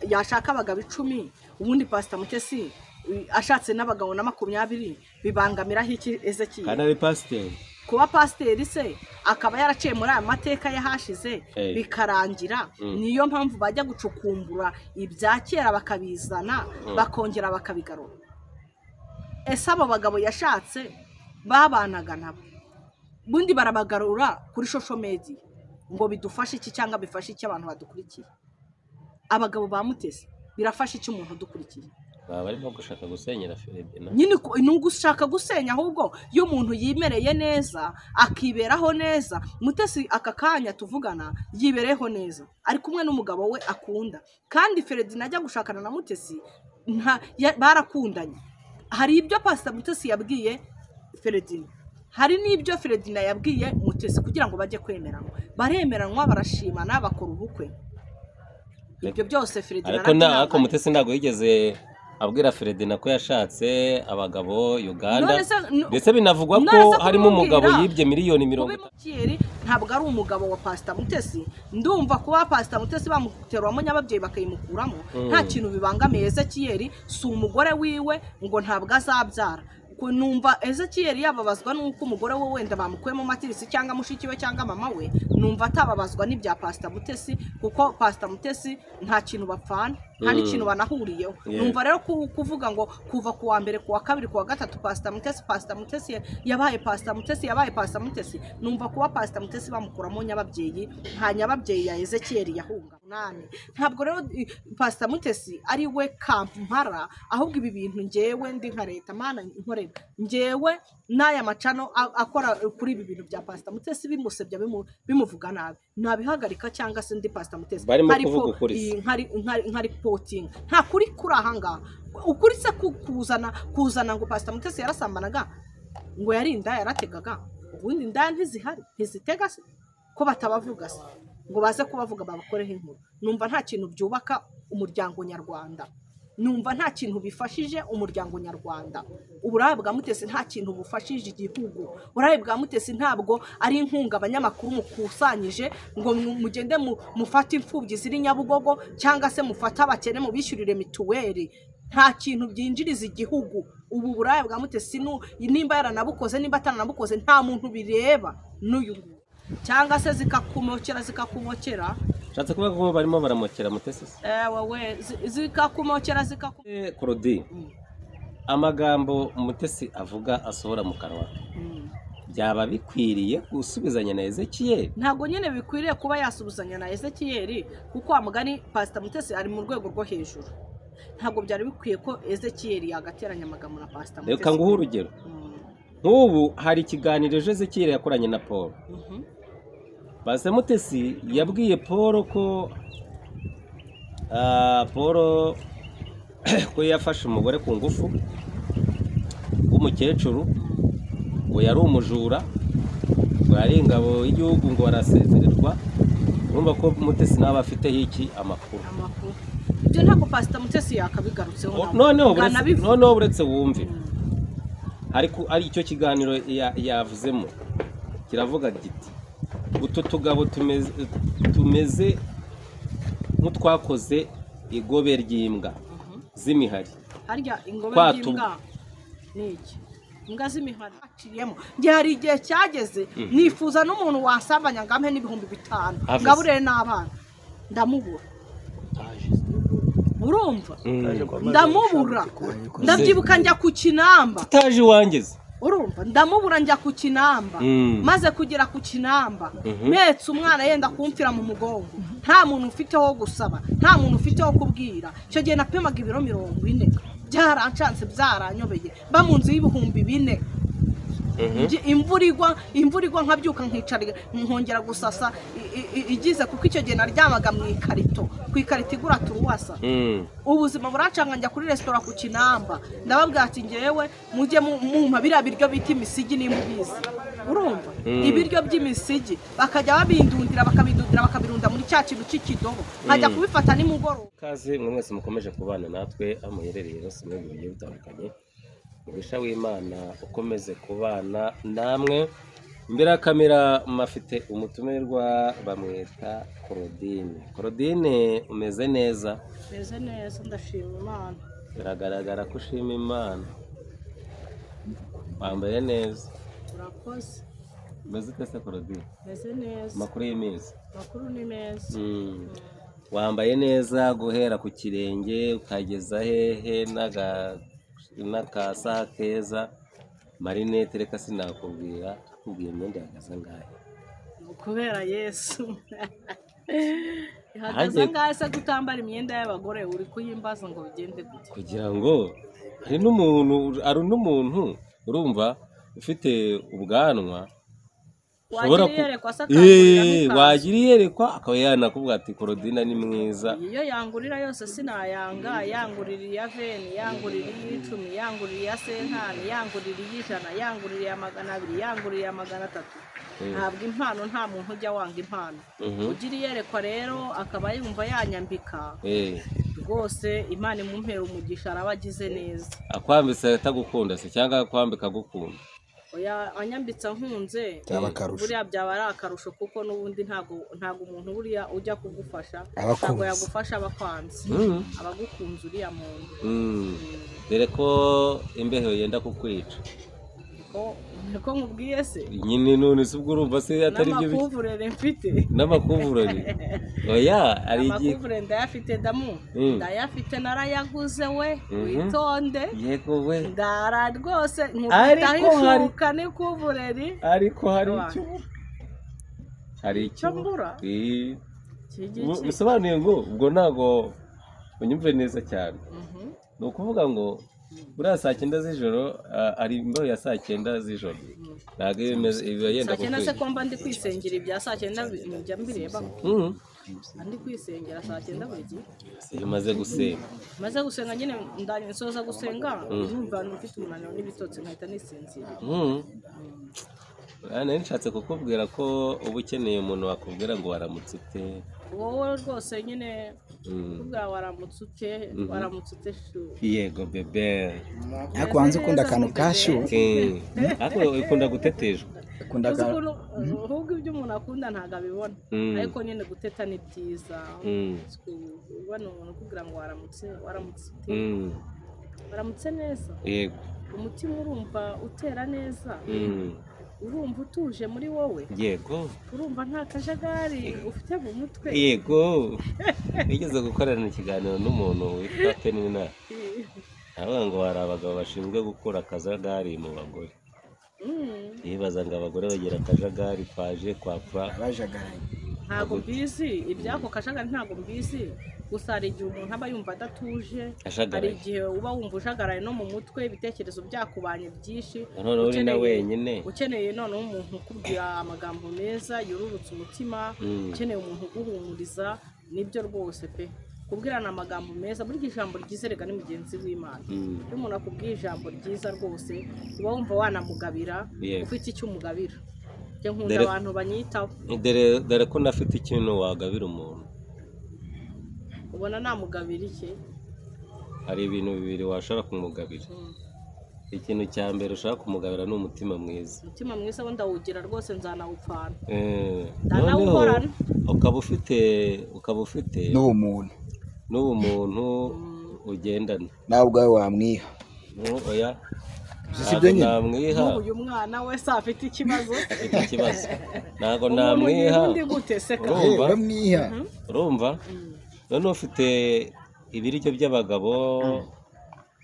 yashaka abagabo 10 ubundi Pastor Mutesi ashatse n'abagabo na 20 bibangamiraho iki Ezekiel kana ari pasteur kuba pasteur se akaba yaraciye muri aya mateka yahashize bikarangira niyo mpamvu bajya gucukumbura ibyakera bakabizana bakongera bakabigarura ese abo bagabo yashatse babanaga nabo bundi barabagarura kuri social media ngo bidufashe iki cyangwa bifashe iki abantu badukurikiye abagabo ba Mutesi birafashe iki umuntu dukurikiye barimo gushaka gusenyera Feredina nyine nungu ushaka gusenya ahubwo iyo umuntu yimereye neza akiberaho neza Mutesi akakanya tuvugana yibereho neza ari kumwe n'umugabo we akunda kandi Feredina ajya gushakana na Mutesi barakundanye hari ibyo Pastor Mutesi yabwiye Feredina hari n'ibyo Feredina yabwiye Mutesi kugira ngo bajye kwemeranwa baremeranwa barashimana bakora ubukwe ibyo byose Feredina ariko Mutesi ntago yigeze abwira Feredina ko yashatse abagabo Uganda ndetse binavugwa ko harimo umugabo yibye miliyoni 50 ntabwo ari umugabo wa Pastor Mutesi ndumva kuba Pastor Mutesi bamuterwamo nyababyeyi bakayimukuramo nta kintu bibangamiye Ezekiel si umugore wiwe ngo ntabwo azabyara numva Ezekiel yababazwa nuko umugore we wenda bamukuyemo matirisi cyangwa mushiki we cyangwa mama we numva atababazwa n'ibya Pastor Mutesi kuko Pastor Mutesi nta kintu bapfana nta n'ikintu banahuriyeho numva rero kuvuga ngo kuva ku wa mbere ku wa kabiri ku wa gatatu Pastor Mutesi yabaye Pastor Mutesi numva kuba Pastor Mutesi bamukuramo nyababyeyi nta nyababyeyi ya Ezekiel yahunga ntabwo rero Pastor Mutesi ari we kampara ahubwo ibi bintu ngewe ndi nka leta mana nkorera ngewe n'aya macano akora kuri ibi bintu bya Pastor Mutesi bimusebya bimuvuga nabi nabihagarika cyangwa se ndi Pastor Mutesi nkari poting nta kuri kurahanga ukuri se kuzana ngo Pastor Mutesi yarasambanaga ngo yarinda yarategaga ubundi nda ntizitega se ko batabavuga se ngo baze kubavuga babakoreho inkuru numva nta kintu byubaka umuryango nyarwanda numva nta kintu bifashije umuryango nyarwanda uburayi bwa Mutesi nta kintu bufashije igihugu uburayi bwa Mutesi ntabwo ari inkunga abanyamakuru mukusanyije ngo mugende mufate imfubyi ziri Nyabugogo cyangwa se mufate abakene mu bishyurire mituweli nta kintu byinjiriza igihugu ubu burayi bwa Mutesi nimba yaranabukoze nimba ataranabukoze nta muntu bireba n'uyu cyangwa se zikakumokera Shatse kuvuga ko barimo baramokera Mutesi wowe zikakumokera Claudie amagambo Mutesi avuga asohora mu kanwa byaba bikwiriye gusubizanya na Ezekiel ntago nyene bikwiriye kuba yasubizanya na Ezekiel kuko amugani Pastor Mutesi ari mu rwego rwo hejuru ntago byari bikwiye ko Ezekiel yagateranya amagambo na Pastor Mutesi reka nguhe urugero nk'ubu hari ikiganiro Ezekiel yakoranye na Paul Pastor Mutesi yabwiye Paul ko ko yafashe umugore ku ngufu w'umukecuru ngo yari umujura ngo yari ingabo y'igihugu ngo arasezererwa urumva ko Mutesi nawe afiteho iki amakuru byo ntabwo Pastor Mutesi yakabigarutseho noneho buretse wumve ariko ari icyo kiganiro yavuzemo kiravuga giti utu tugabo tumeze nk'utwakoze igobe ry'imbwa z'imihari harya ingobe ry'imbwa niki imbwa z'imihari aciyemo nge hari igihe cyageze nifuza n'umuntu wasambanya ngampe n'ibihumbi 5 ngaburere n'abana ndamubura urumva ndamubura ndabyibuka njya ku Kinamba taje wangeze urumva ndamubura njya ku Kinamba maze kugera ku Kinamba metse umwana yenda kumfira mu mugongo nta muntu ufite ho gusaba nta muntu ufite ho kubwira cyo gihe napemaga ibiro 40 byarancantse byaranyobeye bamunzi y'ibihumbi 4 imvura igwa nkabyuka nkicara nkongera gusasa igize kuko icyo gihe naryamaga mu ikarito ku ikarito igura turuwasa ubuzima buracanga njya kuri restaurant ku Kinamba ndababwira ati ngewe mujye mumpa biriya biryo bita imisigi n'imbizi urumva ibiryo by'imisigi bakajya babindundira bakabirunda muri cya kintu cy'ikidobo nkajya kubifata nimugoroba kaze mwese mukomeje kubana natwe amuherereye hose mu bigiye bitandukanye Mugisha w'Imana ukomeze kubana namwe imbere ya kamera mafite umutumirwa bamwita Claudine umeze neza? Meze neza ndashima Imana. Biragaragara ko ushima Imana, wambaye neza. Urakoze. Umeze ute se Claudine? Meze neza. Makuru y'iminsi? Makuru ni meza. Wambaye neza guhera ku kirenge ukageza hehe n'akasa keza, marinete reka sinakubwira, akubwiye imyenda yahagaze angahe? Kubera Yesu. Ihagaze angahe se kutambara imyenda y'abagore uri kuyimbaza ngo bigende gute? Kugira ngo hari n'umuntu urumva ufite ubwanwa wagira iyerekwa akaba yanakubwira ati Claudine ni mwiza. Iyo yangurira yose sinayanga, yangurira iya veni, yangurira iy'icumi, yangurira iya senkani, yangurira iy'ijana, yangurira iya 200, yangurira iya 300. Ntabwo impano, nta muntu ujya wanga impano. Ugira iyerekwa rero akaba yumva yanyambika rwose, Imana imumpera umugisha, araba agize neza. Akwambitse atagukunda se cyangwa akwambika agukunda? Oya, anyambitsa nkunze buriya byaba ari akarusho, kuko n'ubundi ntago umuntu buriya ujya kugufasha ntabwo yagufasha abakwanze, abagukunze uriya muntu. Dore ko imbeho yenda kukwica. Niko nkubwiye se nyine, none se ubwo urumva se atari byo n'amakuvurere mfite? N'amakuvurere oya, ari igihe amakuvurere ndayafite, ndayafite, narayaguze we, witonde. Yego we, ndara rwose nkubitahishuka n'ikuvureri, ariko hari icyo mbura. Bisobanuye ngo ubwo ntago unyumve neza cyane. Ni ukuvuga ngo buriya saa 9 z'ijoro ari imbeho ya saa 9 z'ijoro, ntabwo iba yenda saa 9 se ko mba ndi kwisengera ibya saa 9 njya mbireba. Ndi kwisengera saa 9 buri gihe. Umaze gusenga nyine nsoza gusenga, numva mfite umunaniro n'ibitotsi nkahita nisinzira. Nari nshatse kukubwira ko uba ukeneye umuntu wakubwira ngo waramutse ute. Wowe rwose nyine kubwira waramutse ute shu. Yego bebe, ariko wanze ukunda akantu kashu, ariko ukunda gutetejwe. Ahubwo ibyo umuntu akunda ntabwo abibona, ariko nyine guteta ni byiza. Ubona umuntu ukubwira ngo waramutse neza, yego umutima urumva utera neza, urumva utuje muri wowe, yego urumva nta kajagari ufite mu mutwe. Yego nigeze gukorana ikiganiro n'umuntu witwa Penina, avuga ngo hari abagabo bashinzwe gukura akajagari mu bagore. Yibaza ngo abagore bagira akajagari kwaje kwapfa abajagaraye. Ntabwo mbizi ibyako kajagari, ntabwo mbizi. Gusa hari igihe umuntu aba yumva adatuje, hari igihe uba wumva ujagaraye no mu mutwe, ibitekerezo byakubanye byinshi, ukeneye noneho umuntu ukubwira amagambo meza yururutse umutima, ukeneye umuntu uguhumuriza. Nibyo rwose pe, kubwirana amagambo meza, burya ijambo ryiza rega ni mugenzi w'Imana. Iyo umuntu akubwiye ijambo ryiza rwose uba wumva wanamugabira, ufite icyo umugabira. Njye nkunda abantu banyitaho. Dore ko nafite ikintu wagabira umuntu. Ubona namugabira iki? Hari ibintu bibiri washaka kumugabira. Ikintu cya mbere ushaka kumugabira ni umutima mwiza. Umutima mwiza wo ndawugira rwose, nzanawupfana. Noneho ukaba ufite n'ubumuntu ugendana nawe ubwawe wamwiha. Oya, sibyo nyine namwiha. Uyu mwana we se afite ikibazo, ntabwo namwiha. Urumva none ufite ibiryo by'abagabo,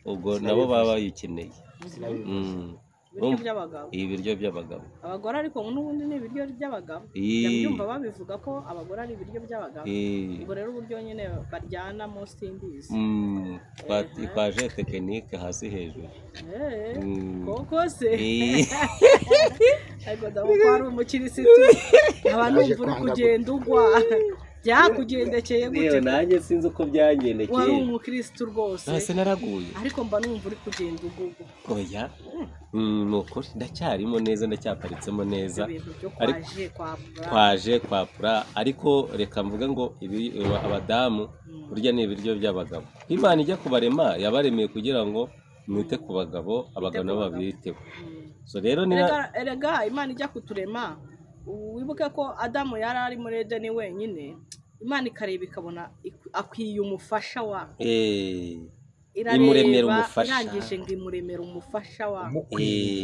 ubwo nabo baba bayikeneye. Ibiryo by'abagabo, abagore ariko n'ubundi ni ibiryo by'abagabo. Yabyumva babivuga ko abagore ari ibiryo by'abagabo. Ubwo rero uburyo nyine baryanamo simbizi. Twaje tekinike hasi hejuru. Koko se ariko ndabona ari umukirisitu, abantu numva uri kugenda ugwa. Byakugendekeye gute? Nanjye sinzi uko byangendekeye. Wari umukirisitu rwose. Ese naraguye, ariko mba numva uri kugenda ugugu. Oya, nuko ndacyarimo neza, ndacyaparitsemo neza, twaje kwapura. Ariko reka mvuge ngo abadamu burya ni ibiryo by'abagabo. Imana ijya kubarema yabaremeye kugira ngo mwite ku bagabo, abagabo nabo babiteho. so rero ni erega Imana ijya kuturema wibuke ko Adamu yari ari muri Edeni wenyine Imana ikareba ikabona akwiye umufasha wa imuremera umufasha irangije ngo imuremera umufasha wa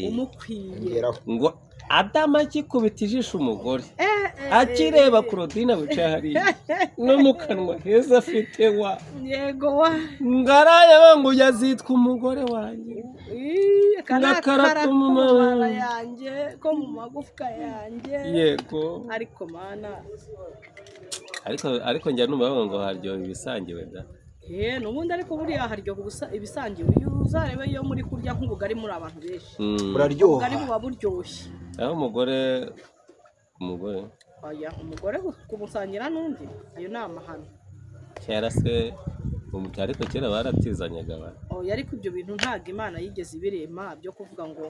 umukwiye ngo Adamu akikubita ijisho umugore akireba Claudine wicaye hariya no mu kanwa heza afite wa yego wa ngaraye ngo yazitwa umugore wanjye karakara mu mabara yanjye ko mu magufwa yanjye yego ariko mana ariko njya numva ngo haryoha ibisangiwe da nubundi ariko buriya haryoha ibisangiwe iyo uzarebe iyo muri kurya nk'ubugari muri abantu benshi buraryoha ubugari buba buryoshye aho umugore oya umugore kumusangira n'undi ayo ni amahano kera se ariko kera baratizanyaga abantu oya ariko ibyo bintu ntabwo Imana yigeze ibirema byo kuvuga ngo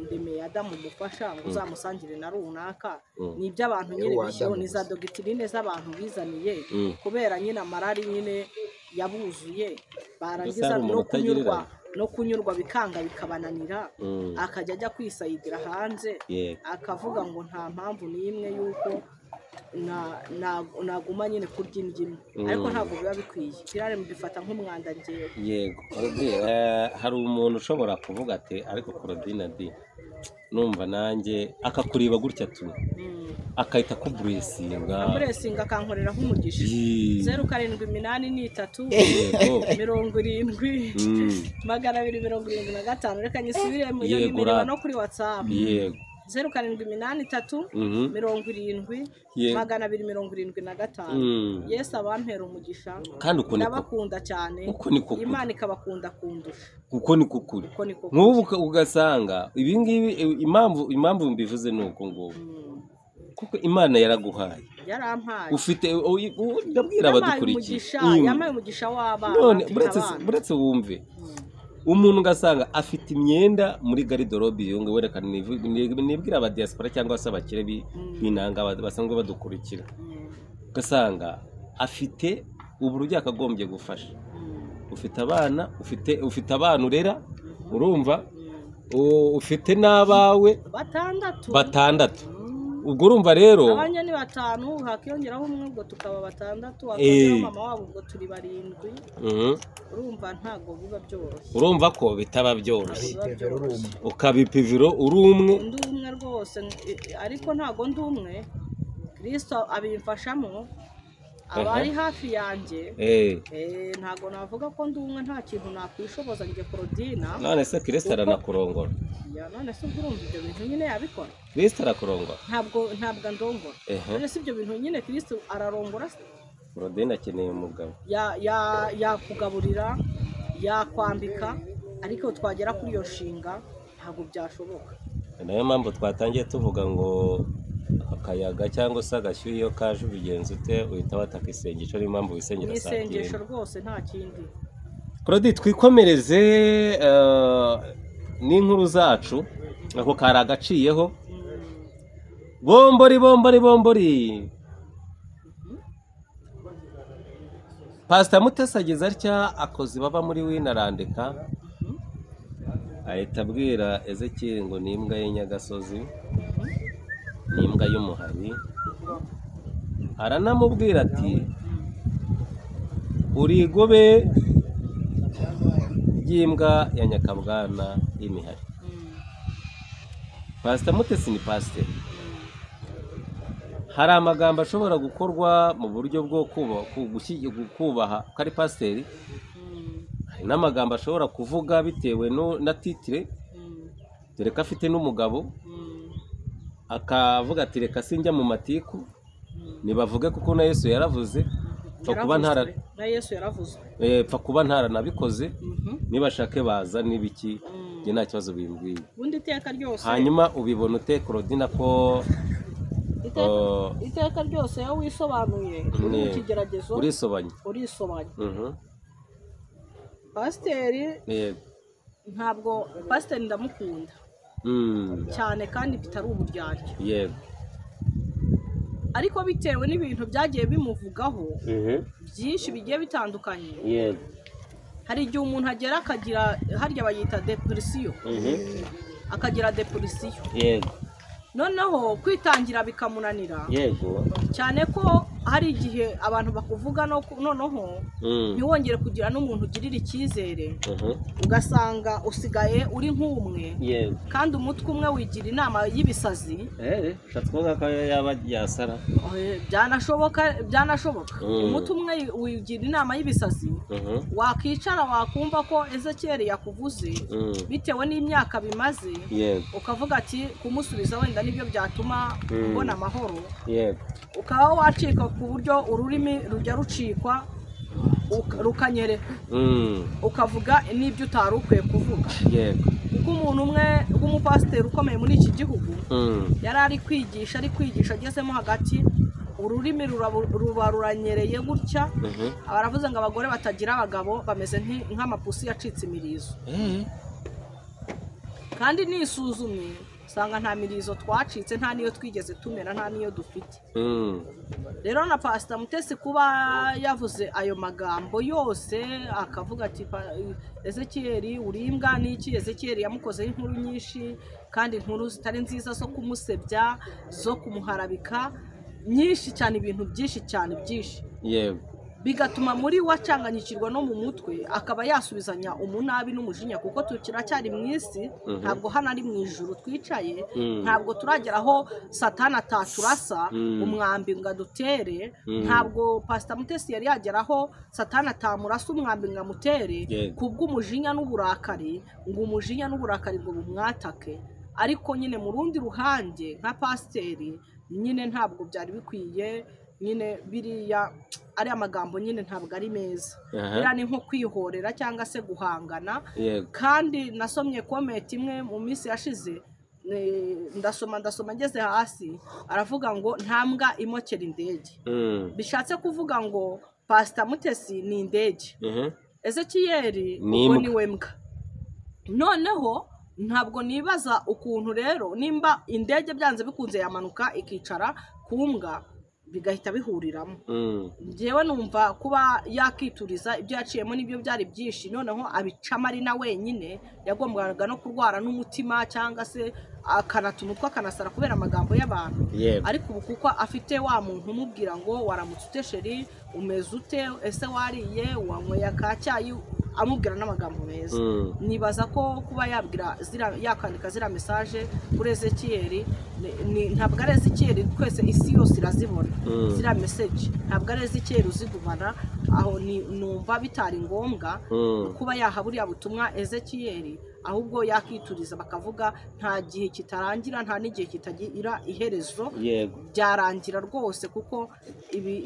ndemeye Adamu umufasha ngo uzamusangire na runaka ni iby'abantu nyine bishyiraho ni za dogitirine z'abantu bizaniye kubera nyine amarari nyine yabuzuye barangiza no kunyurwa bikanga bikabananira akajya ajya kwisayidira hanze akavuga ngo nta mpamvu n'imwe y'uko naguma nyine kurya indyo ariko ntabwo biba bikwiye birare mbifata nk'umwanda ngewe yego hari umuntu ushobora kuvuga ati ariko Claudine numva nanjye akakureba gutya tu akahita kuburesinga akankorera nk'umugisha 0783 70 reka nyisubiremo iyo nimero no kuri WhatsApp yego 0783 70 Yesu abampera umugisha kandi ndabakunda cyane Imana ikabakunda kundusha kuko ni kukuri nk'ubu ugasanga ibi ngibi impamvu mbivuze nuko ngo kuko Imana yaraguhaye yarampaye ufite ndabwira abadukurikiye yamaye umugisha w'abana none buretse wumve umuntu ugasanga afite imyenda muri garderobe yonge werekana nibwira aba diaspora cyangwa se abakire binanga basanzwe badukurikira ugasanga afite uburyo akagombye gufasha ufite abana ufite abana urera urumva ufite n'abawe batandatu ubwo urumva rero abanye ni 5 hakiyongeraho umwe ubwo tukaba 6 akongeraho mama wabo ubwo turi 7 urumva ntago biba byoroshye urumva ko bitaba byoroshye ukabipiviro uri umwe rwose ariko ntago ndi umwe Kristo abimfashamo abari hafi yanjye ntago navuga ko ndi umwe nta kintu nakwishoboza nge Claudine none se Kristo aranakurongora none se urumva ibyo bintu nyine yabikora Kristo arakurongora ntabwo ndongora none se ibyo bintu nyine Kristo ararongora Claudine akeneye umugabo yakugaburira yakwambika ariko twagera kuri iyo nshinga ntabwo byashoboka nayo mpamvu twatangiye tuvuga ngo akayaga cyangwa se agashyuhe iyo kaje ubigenza ute uhita wataka isengesho niyo mpamvu wisengera saa 10 isengesho rwose nta kindi Claudine twikomereze n'inkuru zacu ako kari agaciyeho bombori Pastor Mutesi ageze atya akoze baba muri winarandika ahita abwira Ezekiel ngo ni imbwa y'Inyagasozi ni imbwa y'umuhari aranamubwira ati uri igobe ry'imbwa ya Nyakabwana y'imihari Pastor Mutesi ni pastor hari amagambo ashobora gukorwa mu buryo bwo kubaha kari pasiteri hari n'amagambo ashobora kuvuga bitewe na titire dore ko afite n'umugabo akavuga ati reka sinjya mu matiku nibavuge kuko na Yesu yaravuze pfa kuba ntaranabikoze nibashake baza n'ibiki njye nta kibazo bimbwiye hanyuma ubibona ute Claudine ko iteka ryose iyo wisobanuye uri mu kigeragezo urisobanye pasiteri ntabwo pasiteri ndamukunda cyane kandi bitari uburyarya yego ariko bitewe n'ibintu byagiye bimuvugaho byinshi bigiye bitandukanye yego hari igihe umuntu agera akagira harya bayita depresiyo akagira depresiyo yego noneho kwitangira bikamunanira yego cyane ko hari igihe abantu bakuvuga noneho ntiwongere kugira n'umuntu ugirira icyizere ugasanga usigaye uri nk'umwe yego kandi umutwe umwe wigira inama y'ibisazi ushatse kuvuga ko yaba yasara byanashoboka umutwe umwe wigira inama y'ibisazi wakicara wakumva ko Ezekiel yakuvuze bitewe n'imyaka bimaze ukavuga ati kumusubiza wenda nibyo byatuma ubona amahoro ukaba wacika ku buryo ururimi rujya rucikwa rukanyereka ukavuga n'ibyo utari ukwiye kuvuga kuko umuntu umwe w'umupasiteri ukomeye muri iki gihugu yari ari kwigisha agezemo hagati ururimi ruba ruranyereye gutya baravuze ngo abagore batagira abagabo bameze nk'amapusi yacitse imirizo kandi nisuzumye usanga nta mirizo twacitse nta niyo twigeze tumera nta niyo dufite rero na Pastor Mutesi kuba yavuze ayo magambo yose akavuga ati Ezekiel urimbwa n'iki Ezekiel yamukozeho inkuru nyinshi kandi inkuru zitari nziza zo kumusebya zo kumuharabika nyinshi cyane ibintu byinshi cyane byinshi yego bigatuma muri wacanganyikirwa no mu mutwe akaba yasubizanya umunabi n'umujinya kuko tukiracyari mu isi ntabwo hano ari mu ijuru twicaye ntabwo turageraho Satani ataturasa umwambi ngo adutere ntabwo Pastor Mutesi yari yageraho Satani atamurasa umwambi ngo amutere kubw'umujinya n'uburakari ngo umujinya n'uburakari ngo bumwatake ariko nyine mu rundi ruhande nka pasiteri nyine ntabwo byari bikwiye nyine biriya ari amagambo nyine ntabwo ari meza biriya ni nko kwihorera cyangwa se guhangana kandi nasomye komenti imwe mu minsi yashize ndasoma ngeze hasi aravuga ngo ntambwa imokera indege bishatse kuvuga ngo Pastor Mutesi ni indege Ezekiel ubwo ni we mbwa noneho ntabwo nibaza ukuntu rero nimba indege byanze bikunze yamanuka ikicara ku mbwa bigahita bihuriramo njyewe numva kuba yakituriza ibyo yaciyemo n'ibyo byari byinshi noneho abicamo ari na wenyine yagombaga no kurwara n'umutima cyangwa se akanata umutwe akanasara kubera amagambo y'abantu ariko ubu kuko afite wa muntu umubwira ngo waramutse ute sheri umeze ute ese wariye wanyweye akacyayi amubwira n'amagambo meza nibaza ko kuba yakandika ziriya mesaje kuri Ezekiel ntabwo ari Ezekiel twese isi yose irazibona ziriya mesaje ntabwo ari Ezekiel uzigumana aho numva bitari ngombwa kuba yaha buriya butumwa Ezekiel ahubwo yakituriza bakavuga nta gihe kitarangira nta n'igihe kitagira iherezo byarangira rwose kuko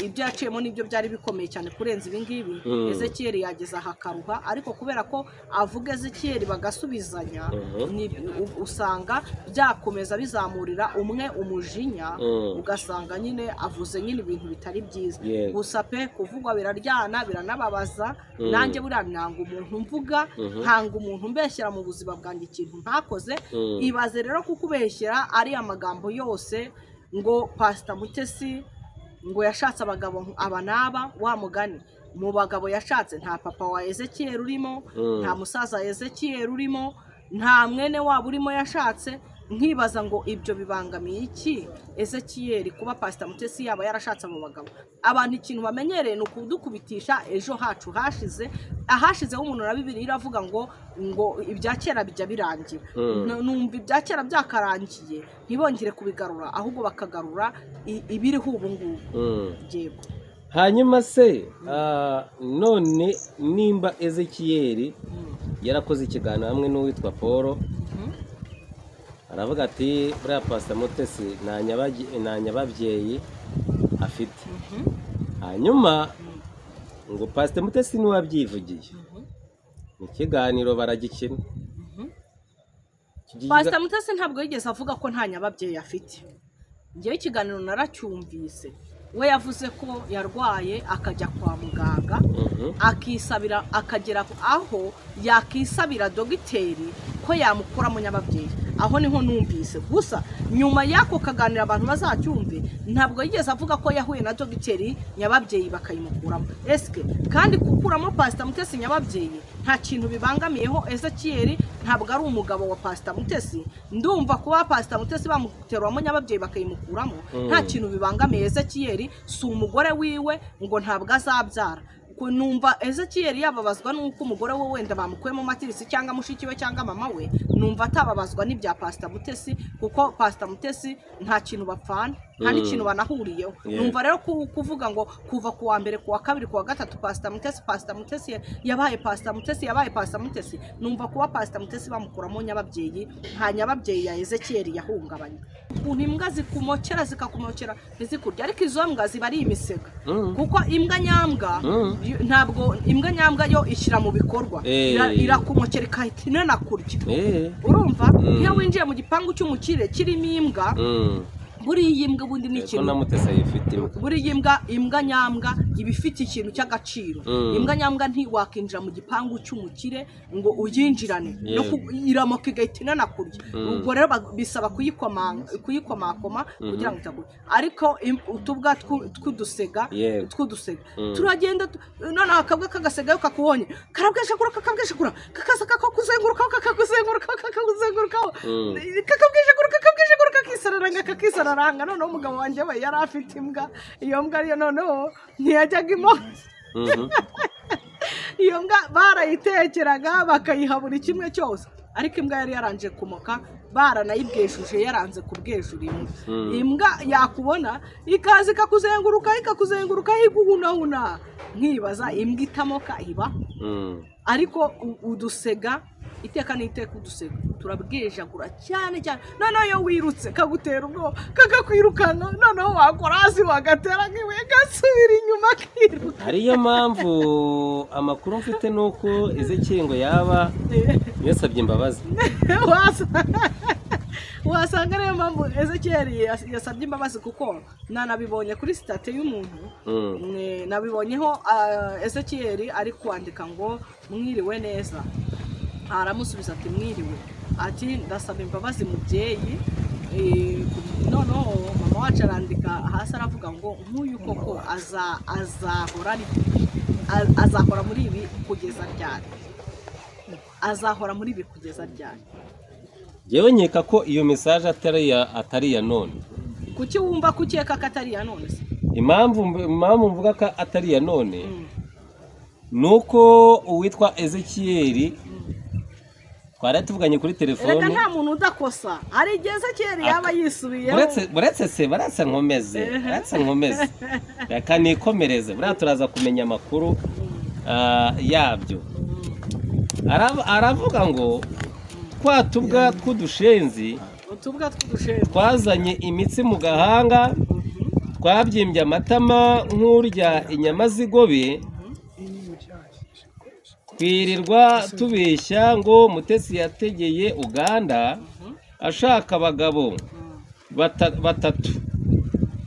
ibyo yaciyemo n'ibyo byari bikomeye cyane kurenza ibi ngibi Ezekiel yageza hakaruha ariko kubera ko avuga Ezekiel bagasubizanya usanga byakomeza bizamurira umwe umujinya ugasanga nyine avuze nyine ibintu bitari byiza gusa pe kuvugwa biraryana biranababaza nanjye buriya nanga umuntu mvuga hanga umuntu mbeshyira mu buzima bwanjye ikintu ntakoze ibaze rero kukubeshyira ari amagambo yose ngo Pastor Mutesi ngo yashatse abagabo aba naba wa mugani mu bagabo yashatse nta papa wa Ezekiel urimo nta musaza Ezekiel urimo nta mwene wabo urimo yashatse nkibaza ngo ibyo bibangamiye iki Ezekiel kuba Pastor Mutesi yaba yarashatse mu bagabo abantu ikintu bamenyereye no kudukubitisha ejo hacu ahashizeho umuntu na Bibiliya iravuga ngo ibya kera bijya birangira numva ibya kera byakarangiye ntibongere kubigarura ahubwo bakagarura ibiriho ubu ngubu yego hanyuma se none nimba Ezekiel yarakoze ikiganiro hamwe n'uwitwa Paul aravuga ati buriya Pastor Mutesi nta nyababyeyi afite hanyuma ngo Pastor Mutesi niwe wabyivugiye mu kiganiro baragikina Pastor Mutesi ntabwo yigeze avuga ko nta nyababyeyi afite ngewe ikiganiro naracyumvise we yavuze ko yarwaye akajya kwa muganga akagera aho yakisabira dogiteri ko yamukura mu nyababyeyi aho niho numvise gusa nyuma y'ako kaganira abantu bazacyumve ntabwo yigeze avuga ko yahuye na dogiteri Nyababyeyi bakayimukuramo eske kandi gukuramo Pastor Mutesi Nyababyeyi nta kintu bibangamiyeho Ezekiel ntabwo ari umugabo wa Pastor Mutesi ndumva kuba Pastor Mutesi bamuterwamo Nyababyeyi bakayimukuramo nta kintu bibangamiye Ezekiel si umugore wiwe ngo ntabwo azabyara numva Ezekiel yababazwa nuko umugore we wenda bamukuyemo Matirisi cyangwa mushiki we cyangwa mama we numva atababazwa n'ibya Pastor Mutesi kuko Pastor Mutesi nta kintu bapfana nta n'ikintu banahuriyeho numva rero kuvuga ngo kuva ku wa mbere ku wa kabiri ku wa gatatu Pastor Mutesi yabaye Pastor Mutesi numva kuba Pastor Mutesi bamukuramo Nyababyeyi nta Nyababyeyi ya Ezekiel yahungabanye ukuntu imbwa zikumokera zikakumokera ntizikurya ariko izo mbwa ziba ari imisega kuko imbwa nyambwa ntabwo imbwa nyambwa yo ishyira mu bikorwa irakumokera ikahita inena kurya urumva iyo winjiye mu gipangu cy'umukire kirimo imbwa buriya imbwa bundi ni ikintu buriya imbwa nyambwa iba ifite ikintu cy'agaciro imbwa nyambwa ntiwakinjira mu gipangu cy'umukire ngo uyinjirane iramoka igahita inana kurya ubwo rero bisaba kuyikomakoma kugira ngo itagura ariko utubwa tw'udusega turagenda noneho akabwa kagasega kakubonye karabweshagura kakaza kakuzengurukaho kakisararanga noneho umugabo wanjye we yari afite imbwa iyo mbwa ariyo noneho ntiyajyaga iyo mbwa barayitekeraga bakayiha buri kimwe cyose ariko imbwa yari yaranje kumoka baranayibweshuje yaranze kubwejura imbwa yakubona ikaza ikakuzenguruka higuhunahuna nkibaza imbwa itamoka iba ariko udusega iteka n'iteka udusega turabwejagura cyane noneho iyo wirutse kagutera ubwo kakakwirukana noneho wakora hasi wagatera nk'iwe gasubira inyuma akiruka ariyo mpamvu amakuru mfite nuko Ezekiel ngo yaba yasabye imbabazi wasanga ariyo mpamvu Ezekiel yasabye imbabazi kuko nanabibonye kuri state y'umuntu nabibonyeho Ezekiel ari kwandika ngo mwiriwe neza aramusubiza ati mwiriwe ati ndasaba imbabazi mubyeyi noneho mama wacu arandika hasi aravuga ngo nk'uyu koko azahora muri ibi kugeza ryari yewe nkeka ko iyo message atari ya none kuki wumva kukeka ko atari ya none impamvu mvuga ko atari ya none nuko uwitwa Ezekiel twari tuvuganye kuri telefone reka nta muntu udakosa hari igihe Ezekiel yaba yisubiyeho baretse nkomeze reka nikomereze buriya turaza kumenya amakuru yabyo aravuga ngo twatubwa tw'udushenzi twazanye imitsi mu gahanga twabyimbye amatama nk'urya inyama z'igobe twirirwa tubeshya ngo Mutesi yategeye Uganda ashaka abagabo batatu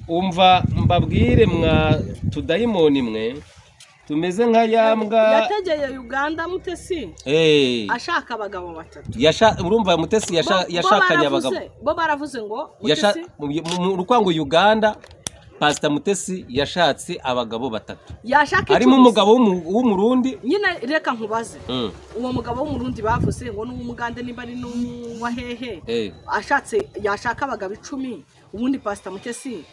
umva mbabwire mwa tudayimoni mwe tumeze nka yambwa yategeye Uganda Mutesi ashaka abagabo batatu urumva Mutesi yashakanye abagabo bo baravuze ngo Mutesi mu rukwango Uganda Pastor Mutesi yashatse abagabo batatu harimo umugabo w'umurundi nyine reka nkubaze uwo mugabo w'umurundi bavuze ngo n'umugande niba ari n'uwa hehe yashaka abagabo 10 ubundi Pastor Mutesi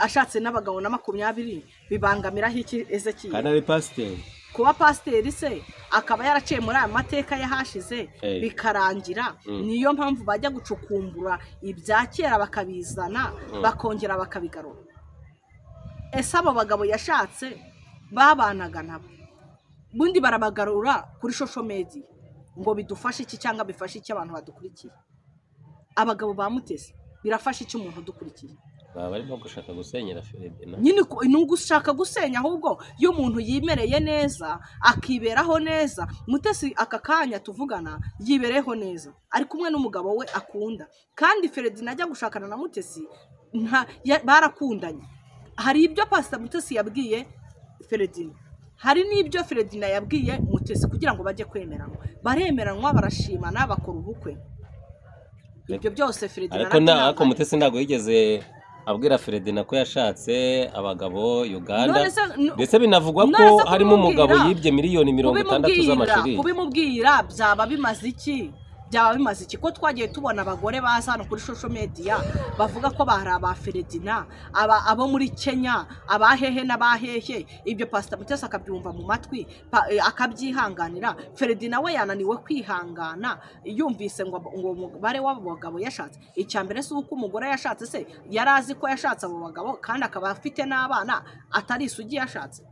ashatse n'abagabo na 20 bibangamira iki Ezekiel kana ari pastor kuba pasiteri se akaba yaraciye muri aya mateka yahashize bikarangira niyo mpamvu bajya gucukumbura ibya kera bakabizana bakongera bakabigarura ese abo bagabo yashatse babanaga nabo bundi barabagarura kuri social media ngo bidufashe iki cyangwa bifashe iki abantu badukurikiye abagabo ba Mutesi birafashe iki umuntu dukurikiye barimo gushaka gusenyera Feredina nyine gushaka gusenya ahubwo iyo umuntu yimereye neza akiberaho neza Mutesi aka kanya tuvugana yibereho neza ari kumwe n'umugabo we akunda kandi Feredina ajya gushakana na Mutesi barakundanye hari ibyo Pastor Mutesi yabwiye Feredina hari n'ibyo Feredina yabwiye Mutesi kugira ngo bajye kwemeranwa baremeranwa barashimana bakora ubukwe ibyo byose Ferdinand ariko Mutesi ntabwo yigeze abwira Ferdinand ko yashatse abagabo Uganda ndetse binavugwa ko harimo umugabo yibye miliyoni 60 z'amashiringi. Kubimubwira byaba bimaze iki? Ko twagiye tubona abagore baza hano kuri social media bavuga ko bahari aba Ferdinand abo muri Kenya abahehe n'abahehe, ibyo Pastor Mutesi akabyumva mu matwi akabyihanganira. Ferdinand we yananiwe kwihangana yumvise ngo umubare w'abagabo yashatse. Icyambere si uko umugore yashatse se yarazi ko yashatse abo bagabo kandi akaba afite n'abana atari isugi yashatse.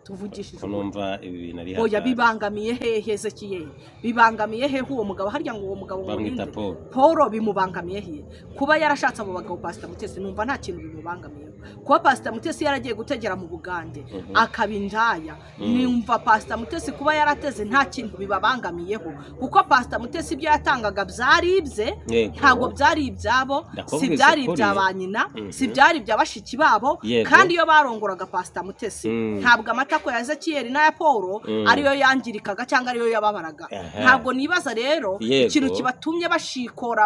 Tuvugishije numva ibi bintu ari oya bibangamiye hehe Ezekiel, bibangamiye hehe uwo mugabo harya ngo uwo mugabo bamwita Paul bimubangamiye he? Kuba yarashatse abo bagabo Pastor Mutesi numva nta kintu bimubangamiye. Kuba Pastor Mutesi yaragiye gutegera mu Bugande akabindaya numva Pastor Mutesi kuba yarateze nta kintu bibabangamiyeho, kuko Pastor Mutesi ibyo yatangaga byari ibye, ntago byari ibyabo, si byari iby'abanyina, si byari iby'abashiki babo, kandi iyo barongoraga Pastor Mutesi ntabwo ko ya Ezekiel na ya Paul ariyo yangirikaga cyangwa ariyo yababaraga. Ntabwo nibaza rero ikintu kibatumye bashikora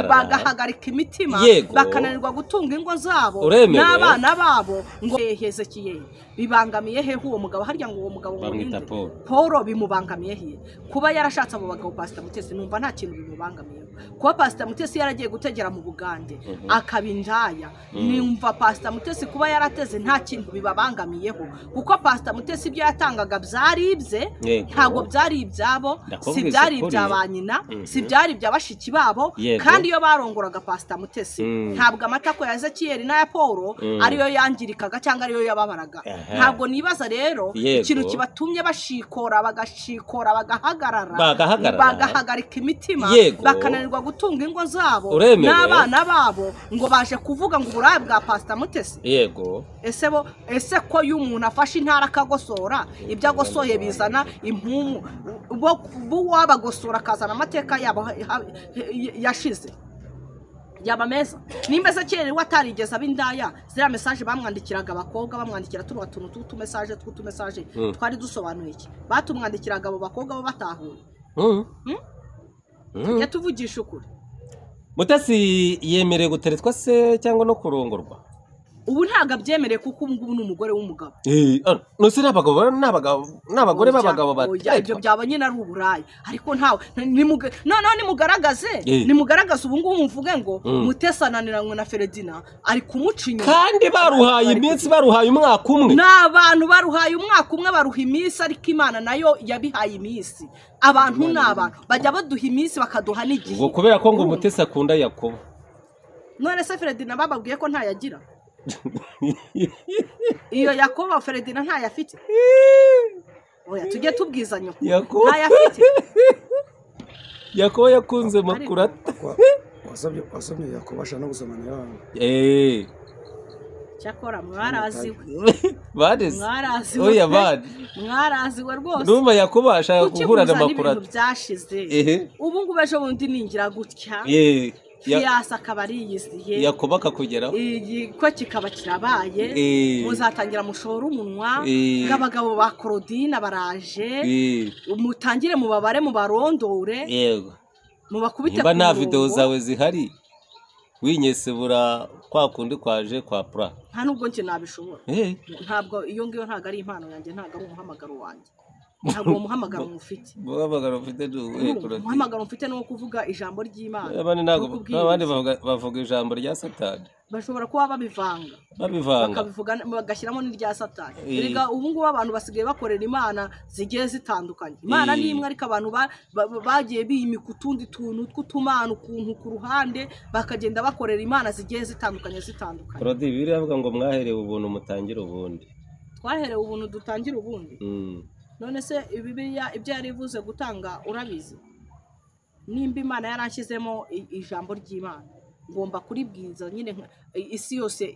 bagahagarika imitima bakananirwa gutunga ingo zabo n'abana babo ngo Ezekiel bibangamiye he uwo mugabo harya ngo uwo mugabo bamwita Paul bimubangamiye he? Kuba yarashatse abo bagabo Pastor Mutesi numva nta kintu bimubangamiye. Kuba Pastor Mutesi yaragiye gutegera mu Bugande akabindaya numva Pastor Mutesi kuba yarateze nta kintu bibabangamiyeho, kuko Pastor Mutesi ibyo yatangaga byari ibye, ntago byari ibyabo, si byari iby'abanyina, si byari iby'abashiki babo, kandi iyo barongoraga Pastor Mutesi ntabwo amatako ya Ezekiel na ya Paul ariyo yangirikaga cyangwa ariyo yababaraga. Ntabwo nibaza rero ikintu kibatumye bashikora bagahagarika imitima bakananirwa gutunga ingo zabo n'abana babo ngo baje kuvuga ngo uburayi bwa Pastor Mutesi. Ese ko y'umuntu afashe intara akagosora ibyo agosoye bizana impumu bo wabagosora akazana amateka yabo yashize yaba meza. Nimba Ezekiel watarigeze abindaya zira message bamwandikiraga abakobwa bamwandikira tuntu message twari dusobanuye iki? Batumwandikiraga abo bakobwa bo batahuye. Yatuvugisha ukuri. Mutesi yemereye guteretwa se cyangwa no kurongorwa? Ubu ntago abyemereye kuko ubu ngubu n'umugore w'umugabo. Nose n'abagore b'abagabo bateye. Ibyo byaba nyine ari uburayi. Ariko ntawe nimugaragaze ubu ngubu mvuge ngo Mutesi ananiranywe na Ferdinand ari kumuca inyuma. Kandi baruhaye iminsi baruhaye umwaka umwe. N'abantu baruhaye umwaka umwe baruha iminsi, ariko Imana nayo yabihaye iminsi. Abantu n'abantu bajya baduha iminsi bakaduha n'igihe. Ngo kubera ko ngo Mutesi akunda Yakobo. None se Ferdinand bababwiye ko ntayagira. Iyo Yakobo Ferdinand ntayafite. Oya tujye tubwizanya uko ntayafite. Yakobo yakunze makurata. Wasomye Yakobo ashana gusomana yawe. Cyakora mwaraziwe. Badeze. Oya bad. Mwaraziwe rwose. Numva Yakobo ashaka guhura na makurata. Byashize. Ubu ngubu ejo bundi ningira gutya. Yasa kabari yiziye Yakobo akakugeraho ko kikaba kirabaye muzatangira mushora umunwa ngabagabo ba Claudine baraje mutangire mu babare mu barondore yego mubakubite mba na video zawe zihari winyesebura kwa kundi kwaje kwa pra nta nubwo nje nabishobora ntabwo iyo ngiyo ntago ari impano yanjye ntago ari umuhamagaro wanjye ntabwo umuhamagaro mufite umuhamagaro mfite no kuvuga ijambo ry'Imana. Abandi bavuga ijambo rya Satani. Bashobora kuba babivanga bakabivuga bagashyiramo n'irya Satani. Erega ubu ngubu abantu basigaye bakorera Imana zigiye zitandukanye. Imana ni imwe, ariko abantu bagiye biyimika utundi tuntu tw'utumana ukuntu ku ruhande bakagenda bakorera Imana zigiye zitandukanye. Rodi biravuga ngo mwaherewe ubuntu mutangira ubundi. Twaherewe ubuntu dutangira ubundi. None se Bibiliya ibyo yarivuze gutanga urabizi? Nimba Imana yaranshyizemo ijambo ry'Imana ngomba kuribwiza nyine isi yose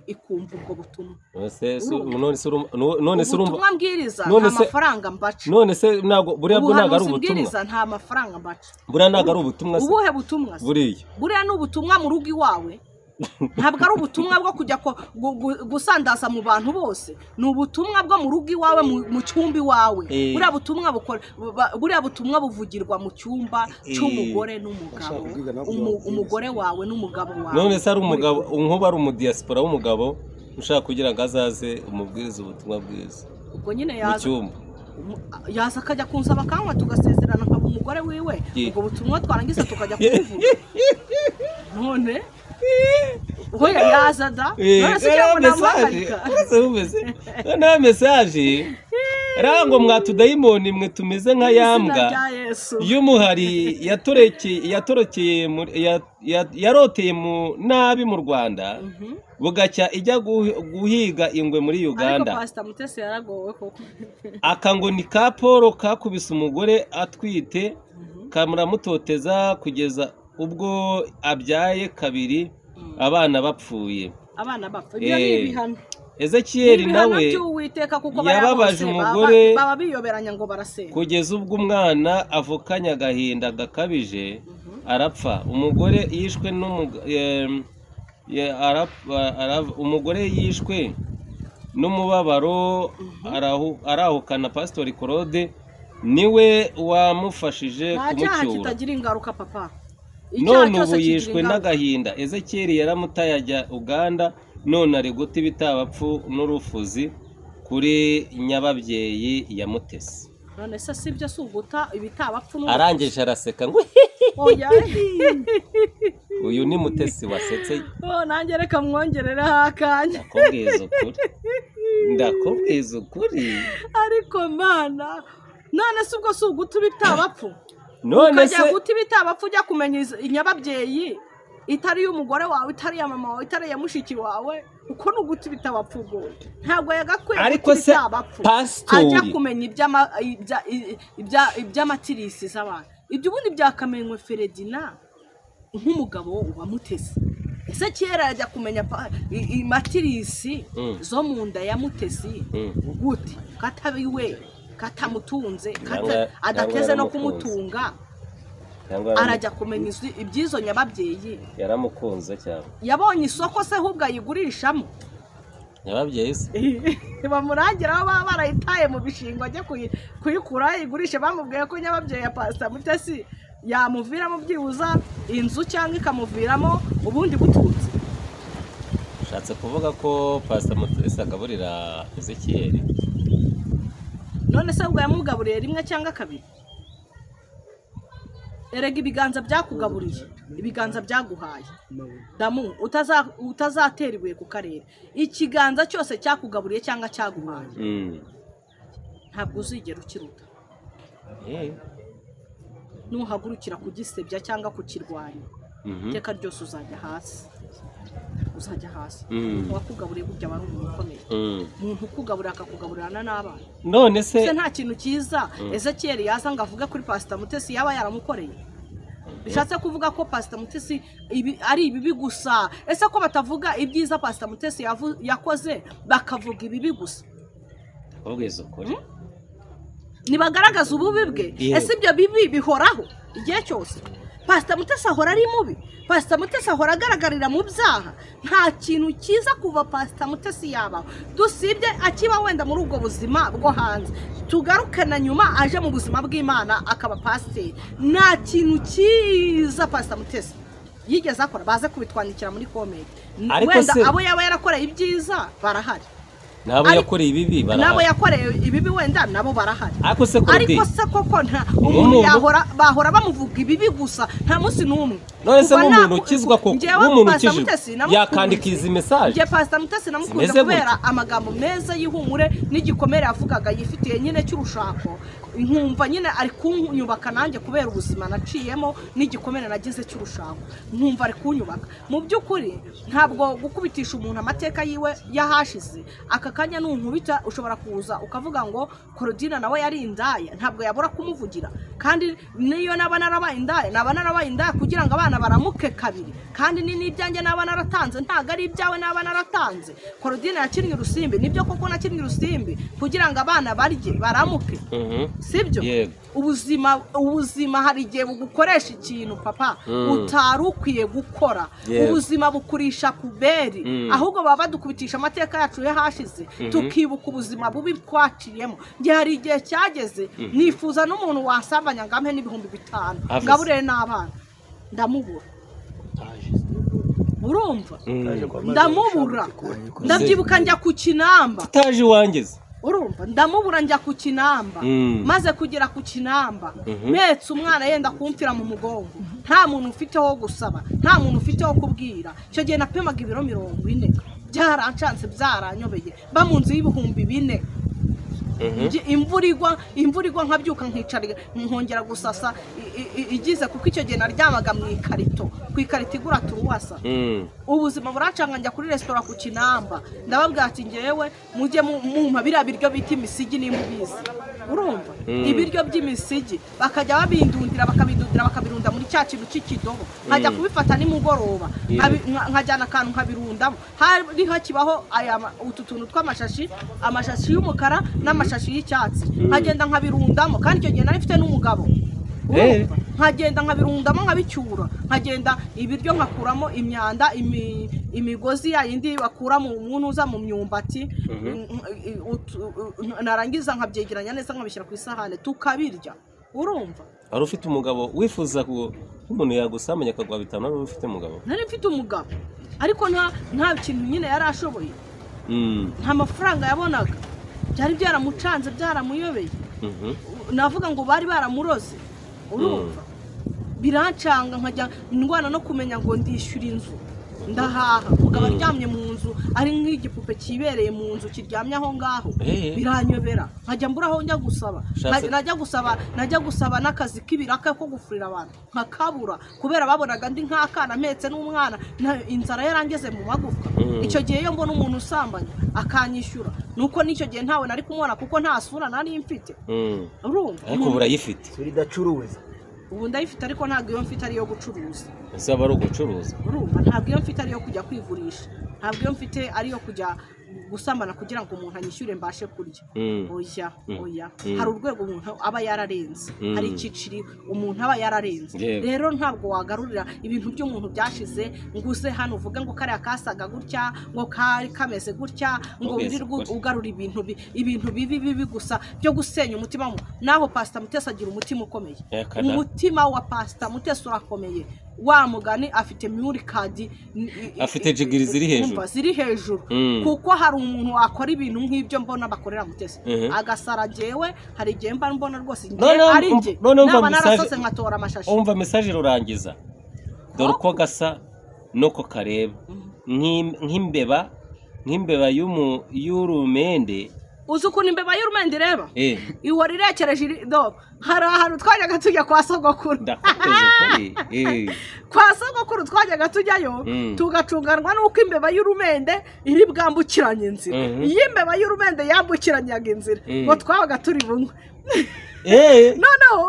ikumva ubwo butumwa. None se ubutumwa mbwiriza nta mafaranga mbaca. None se ntago buriya bwo ntago ari ubutumwa. Nta mafaranga mbaca. Buriya ntago ari ubutumwa se. Ubuhe butumwa se? Buriya ni ubutumwa mu rugo iwawe. ntabwo ari ubutumwa bwo kujya gusandaza mu bantu bose, ni ubutumwa bwo mu rugo iwawe mu cyumba iwawe. Buriya butumwa buvugirwa mu cyumba cy'umugore n'umugabo, umugore wawe n'umugabo wawe. none se ari umugabo nkuba ari umudiyasipora w'umugabo ushaka kugira ngo azaze umubwiriza ubutumwa bwiza, ubwo nyine yaza akajya kunsaba akanywa tugasezerana nkaba umugore wiwe, ubwo butumwa twarangiza tukajya kubuvuga. none Oya yaza da. None mesaje rango mwatudayimoni mwe tumeze nka yambwa y'umuhari yaroteye mu nabi mu Rwanda bugacya ijya guhiga ingwe muri Uganda. Akango ni ka Paul kakubise umugore atwite kamuramutoteza kugeza ubwo abyaye kabiri abana bapfuye. Ezekiel nawe yababaje umugore kugeza ubwo umwana avukanye agahinda gakabije arapfa. Umugore yishwe umugore yishwe n'umubabaro arahukana. Pastor Claude niwe wamufashije kumucyura. None ubu yishwe n'agahinda. Ezekiel yaramutaye ajya Uganda, none ari guta ibitabapfu n'urufuzi kuri nyababyeyi ya Mutesi. None se sibyo suguta ibitabapfu n'urufuzi. Arangije araseka ngo oya uyu ni Mutesi wasetse. Nanjye reka mwongerere hakanya. Ndakubwiza ukuri. Ariko mana, none se ubwo suguta ibitabapfu. None se guta ibitabapfu ujya kumenya inyababyeyi itari y'umugore wawe, itari ya mama wawe, itari ya mushiki wawe, uko nuguta ibitabapfu bwo ntabwo yagakwiye guta ibitabapfu. Ajya kumenya iby'amatirisi z'abantu. Ibyo ubundi byakamenywe Feredina nk'umugabo wa Mutesi. Ese kera ajya kumenya matirisi zo mu nda ya Mutesi gute katabiwe katamutunze adateze no kumutunga. Arajya kumenya ibyizo nyababyeyi. Yaramukunze cyane. Yabonye isoko se ahubwo ayigurishamo. Nyababyeyi se bamurangira aho baba barayitaye mu bishingo ajye kuyikura yigurishe. Bamubwiye ko nyababyeyi ya Pastor Mutesi yamuviramo byibuza inzu cyangwa ikamuviramo ubundi butunzi. Ushatse kuvuga ko Pastor Mutesi agaburira Ezekiel? None se ubwo yamugaburiye rimwe cyangwa kabiri? Erega ibiganza byakugaburiye, ibiganza byaguhaye damu utazatera ibuye ku karere. Ikiganza cyose cyakugaburiye cyangwa cyaguhaye ntabwo uzigera ukiruta. Nuhagurukira kugisebya cyangwa kukirwanya iteka ryose uzajya hasi. Wakugaburiye burya bari umuntu ukomeye. Umuntu ukugaburira akakugaburirana n'abana. None se nta kintu cyiza Ezekiel yaza ngo avuge kuri Pastor Mutesi yaba yaramukoreye. Bishatse kuvuga ko Pastor Mutesi ari ibibi gusa. Ese ko batavuga ibyiza Pastor Mutesi yakoze bakavuga ibibi gusa? Ubwiza ukuri. Nibagaragaza ububi bwe. Ese ibyo bibi bihoraho igihe cyose? Pastor Mutesi ahora ari mubi. Pastor Mutesi ahora agaragarira mu byaha. Nta kintu cyiza kuva Pastor Mutesi yabaho. Dusibye akiba wenda muri ubwo buzima bwo hanze. Tugarukana nyuma aje mu buzima bw'Imana akaba pastor. Nta kintu cyiza Pastor Mutesi yigeze akora. Baze kubitwandikira muri comment. Wenda abo yaba yarakoreye ibyiza barahari. Nabo yakoreye ibibi barahari. Nabo yakoreye ibibi wenda nabo barahari. Ariko se koko nta umuntu bahora bamuvuga ibibi gusa nta munsi n'umwe. None se umuntu ukizwa ko umuntu ukijwe yakandikiza message. Je Pastor Mutesi namukunze kubera amagambo meza y'ihumure n'igikomere yavugaga yifitiye nyine cy'urushako. Nkumva nyine ari kunyubaka nanjye kubera ubuzima naciyemo n'igikomere nagize cy'urushako. Nkumva ari kunyubaka. Mu by'ukuri ntabwo gukubitisha umuntu amateka yiwe yahashize aka kanya nunkubita ushobora kuza ukavuga ngo Claudine nawe yari indaya ntabwo yabura kumuvugira kandi niyo naba narabaye indaya kugira ngo abana baramuke kabiri kandi ni nibyanjye naba naratanze ntago ari ibyawe naba naratanze Claudine yakinnye urusimbi nibyo koko nakinnye urusimbi kugira ngo abana barye baramuke sibyo ubuzima hari igihe bugukoresha ikintu papa utari ukwiye gukora ubuzima bukurisha kuberi ahubwo baba badukubitisha amateka yacu yo hashize tukibuka ubuzima bubi twaciyemo ngiye hari igihe cyageze nifuza n'umuntu wasambanya ngampe n'ibihumbi 5 ngaburere n'abana ndamubura urumva ndamubura ndabyibuka njya ku Kinamba tutaje wangeze urumva ndamubura njya ku Kinamba maze kugera ku Kinamba metse umwana yenda kumfira mu mugongo nta muntu ufite wo gusaba nta muntu ufite wo kubwira cyo gihe napemaga ibiro 40 byarancanse byaranyobeye ba mu nzu y'ibihumbi 4 imvurigwa nkabyuka nkicara nkongera gusasa igize kuko icyo gihe naryamaga mu ikarito ku ikarito igura turuwasa ubuzima buracanga njya kuri restaurant ku Kinamba ndababwira ati ngewe mujye mumpa biriya biryo bita imisigi n'imbubizi urumva ibiryo by'imisigi bakajya babindundira bakabirunda muri cya kintu cy'ikidobo nkajya kubifata nimugoroba nkajyana akantu nkabirundamo hari hakibaho utu tuntu tw'amashashi y'umukara n'amashashi y'icyatsi nkagenda nkabirundamo kandi icyo gihe nari mfite n'umugabo nkagenda nkabirundamo nkabicyura nkagenda ibiryo nkakuramo imyanda imigozi yayindi bakura mu muntu uza mu myumbati narangiza nkabyegeranya neza nkabishyira ku isahane tukabirya urumva ari ufite umugabo wifuza ko umuntu yagusamanya akagwa bitano ari ufite umugabo nari mfite umugabo ariko nta kintu nyine yari ashoboye nta mafaranga yabonaga byari byaramucanze byaramuyobeye navuga ngo bari baramuroze urumva birancanga nkajya ndwana no kumenya ngo ndishyura inzu ndahaha umugabo aryamye mu nzu ari nk'igipupe kibereye mu nzu kiryamye aho ngaho biranyobera nkajya mburaho njya gusaba najya gusaba n'akazi k'ibiraka ko gufurira abantu nkakabura kubera babonaga ndi nk'akana mpetse n'umwana inzara yarangeze mu magufwa icyo gihe iyo mbona umuntu usambanya akanyishyura nuko n'icyo gihe ntawe nari kumubona kuko nta sura nari mfite urumva ariko burayifite uridacuruza ubu ndayifite ariko ntabwo iyo mfite ariyo gucuruza ese aba ari ugucuruza urumva ntabwo iyo mfite ariyo kujya kwigurisha ntabwo iyo mfite ariyo kujya gusambana kugira ngo umuntu anyishyure mbashe kurya oya hari urwego umuntu aba yararenze hari ikiciri umuntu aba yararenze rero ntabwo wagarurira ibintu by'umuntu byashize nguze hano uvuge ngo kariya kasaga gutya ngo kari kameze gutya ngo wirirwe ugarura ibintu bibi gusa byo gusenya umutima naho Pastor Mutesi agira umutima ukomeye umutima wa Pastor Mutesi urakomeye wa mugani afite memory card afite jigiri ziri hejuru kuko hari umuntu akora ibintu nk'ibyo mbona bakorera Mutesi agasara jewe hari igihe mba mbona rwose ari nje naba narasose nkatora amashashi umva message rurangiza dore uko gasa noko kareba nk'imbeba y'urumende uzi ukuntu imbeba y'urumende reba ihora irekereje hari ahantu twajyaga tujya kwa sogokuru kwa sogokuru twajyaga tujyayo tugacunganwa n'uko imbeba y'urumende iri bwambukiranye inzira iyo imbeba y'urumende yambukiranyaga inzira ngo twabaga turi bumwe noneho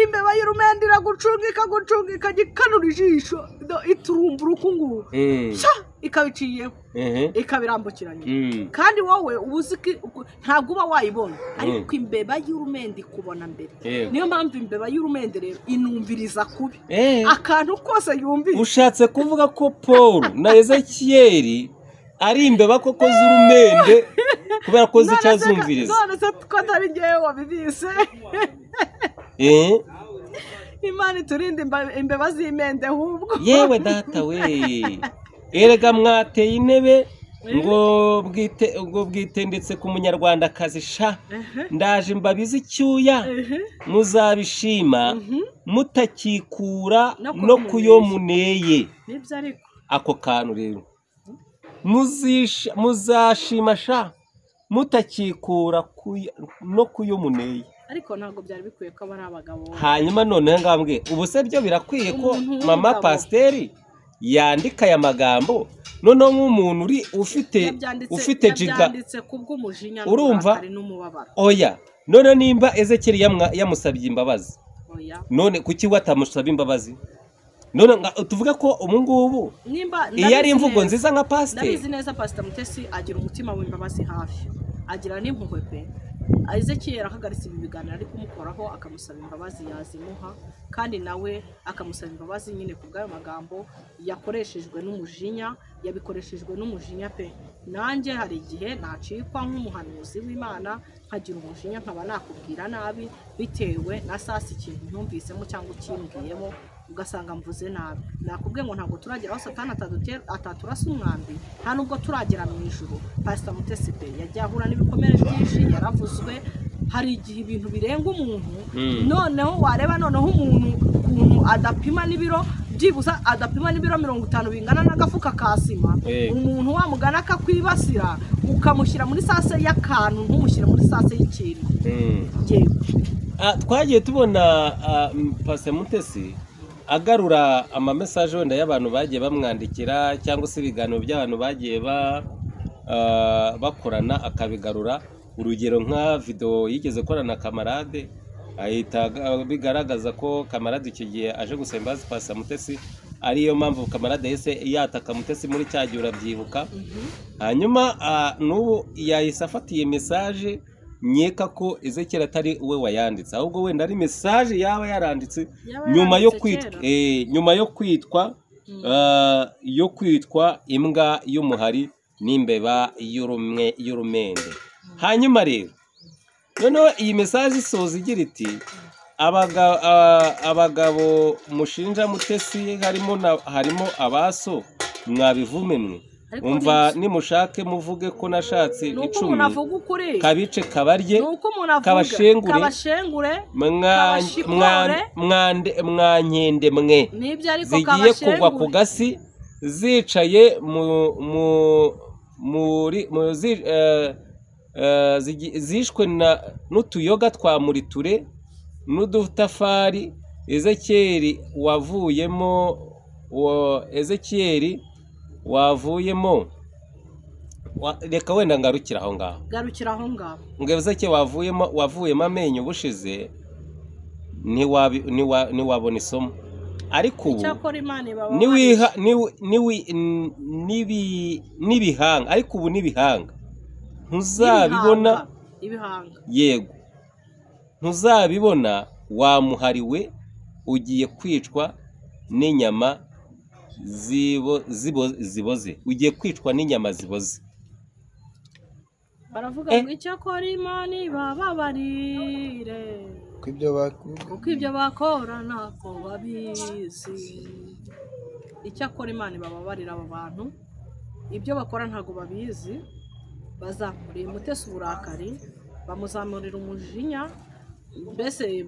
imbeba y'urumende iragucunga ikagikanura ijisho iturumbura uku nguku ikabiciyeho ikabirambukiranye kandi wowe ubuzi ntabwo uba wayibona ariko imbeba y'urumende ikubona mbere niyo mpamvu imbeba y'urumende rero inumviriza kubi akantu kose yumvise ushatse kuvuga ko Paul na Ezekiel ari imbeba koko z'urumende kubera ko zicyazumviriza none se ko atari ngewe wabibise Imana iturinde imbeba z'imende ahubwo yewe data we erega mwateye intebe ngo bwitendetse ku munyarwandakazi sha ndaje mbabizi icyuya muzabishima mutakikura no kuyo muneye ako kantu rero muzashima sha mutakikura no kuyo muneye ariko ntabwo byari bikwiye ko ari abagabo hanyuma none ngambwe ubu se byo birakwiye ko mama Pasiteri yandika aya magambo noneho nk'umuntu uri ufite jiga urumva oya none nimba Ezekeri yamusabye imbabazi none kuki watamusaba imbabazi none tuvuga ko umungubu iyo ari imvugo nziza nka pasiteri ndabizi neza Pastor Mutesi agira umutima w'imbabazi hafi agira n'impuhwe pe Ezekeri akagaritse ibi biganiro ari kumukoraho akamusaba imbabazi yazimuha kandi nawe akamusaba imbabazi nyine ku bw'ayo magambo yakoreshejwe n'umujinya yabikoreshejwe n'umujinya pe nanjye hari igihe nacikwa nk'umuhanuzi w'Imana nkagira umujinya nkaba nakubwira nabi bitewe na sasi ikintu ntumvisemo cyangwa ukimbwiyemo ugasanga mvuze nabi nakubwiye ngo ntabwo turagera aho Satani ataturasa umwambi nta nubwo turagera mu ijuru Pastor Mutesi pe yagiye ahura n'ibikomere byinshi yaravuzwe hari igihe ibintu birenga umuntu noneho wareba noneho umuntu adapima n'ibiro byibuza adapima n'ibiro 50 bingana n'agafuka kasima umuntu wamugana akakwibasira ukamushyira muri sase y'akantu ntumushyire muri sase y'ikintu twagiye tubona Pastor Mutesi agarura ama message wenda y'abantu bagiye bamwandikira cyangwa se ibiganiro by'abantu bagiye bakorana akabigarura urugero nka video yigeze korana Kamarade ahita bigaragaza ko Kamarade icyo gihe aje gusembaza Pastor Mutesi ariyo mpamvu Kamarade yese yataka Mutesi muri cyagiye urabyibuka hanyuma n'ubu yahise afatiye message nyeka ko Ezekeri atari we wayanditse ahubwo wenda ari message yaba yaranditse nyuma yo kwitwa imbwa y'umuhari n'imbeba y'urumende hanyuma rero noneho iyi message isoza igira iti abagabo mushinja Mutesi harimo abaso mwabivume mwe umva nimushake muvuge ko nashatse 10 kabice kabarye kabashengure mwankende mwe zigiye kugwa ku gasi zicaye zishwe n'utuyoga twa muriture n'udutafari Ezekeri wavuyemo reka wenda ngarukira aho ngaho ngo Ezekeri wavuyemo amenyo bushize ntiwabona isomo ariko ubu n'ibihanga ariko ubu n'ibihanga ntuzabibona yego ntuzabibona wamuhariwe ugiye kwicwa n'inyama ziboze ugiye kwicwa n'inyama ziboze baravuga ngo icyakora Imana ibababarire kuko ibyo bakora ntako babizi icyakora Imana ibababarira abo bantu ibyo bakora ntago babizi bazamuriye Mutesi uburakari bamuzamurira umujinya mbese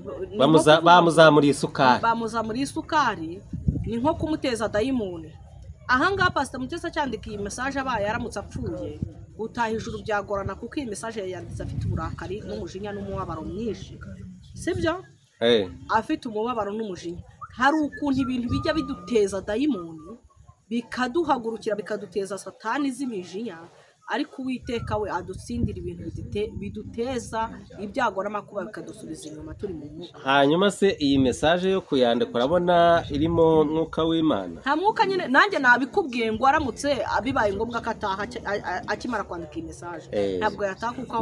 bamuzamuriye isukari ni nko kumuteza dayimoni ahangaha Pastor Mutesi acyandika iyi message abaye yaramutse apfuye utaha ijuru byagorana kuko iyi message yanditse afite uburakari n'umujinya n'umubabaro mwinshi sibyo afite umubabaro n'umujinya hari ukuntu ibintu bijya biduteza dayimoni bikaduhagurukira bikaduteza Satani z'imijinya ariko Uwiteka we adutsindira ibintu biduteza ibyago n'amakuba bikadusubiza inyuma turi mu mwuka hanyuma se iyi message yo kuyandika urabona irimo mwuka w'Imana nta mwuka nyine nanjye nabikubwiye ngo aramutse abibaye ngombwa kataha akimara kwandika iyi message ntabwo yataha kuko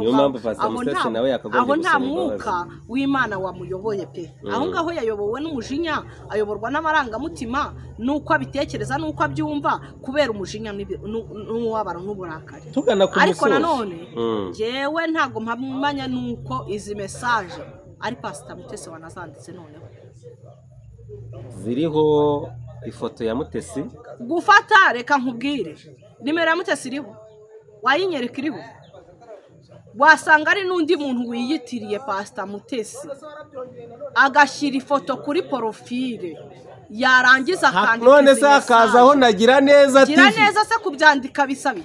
aho nta mwuka w'Imana wamuyoboye pe aho ngaho yayobowe n'umujinya ayoborwa n'amarangamutima nuko abitekereza nuko abyumva kubera umujinya n'umubabaro n'uburakari ariko nanone jewe ntago mpamanya nuko izi message ari Pastor Mutesi wanazanditse noneho ziriho ifoto ya Mutesi gufata reka nkubwire nimero ya Mutesi iriho wayinyereka iriho wasanga ari n'undi muntu wiyitiriye Pastor Mutesi agashyira ifoto kuri profile yarangiza kandi none se akazaho nagira neza TV gira neza se kubyandika bisabi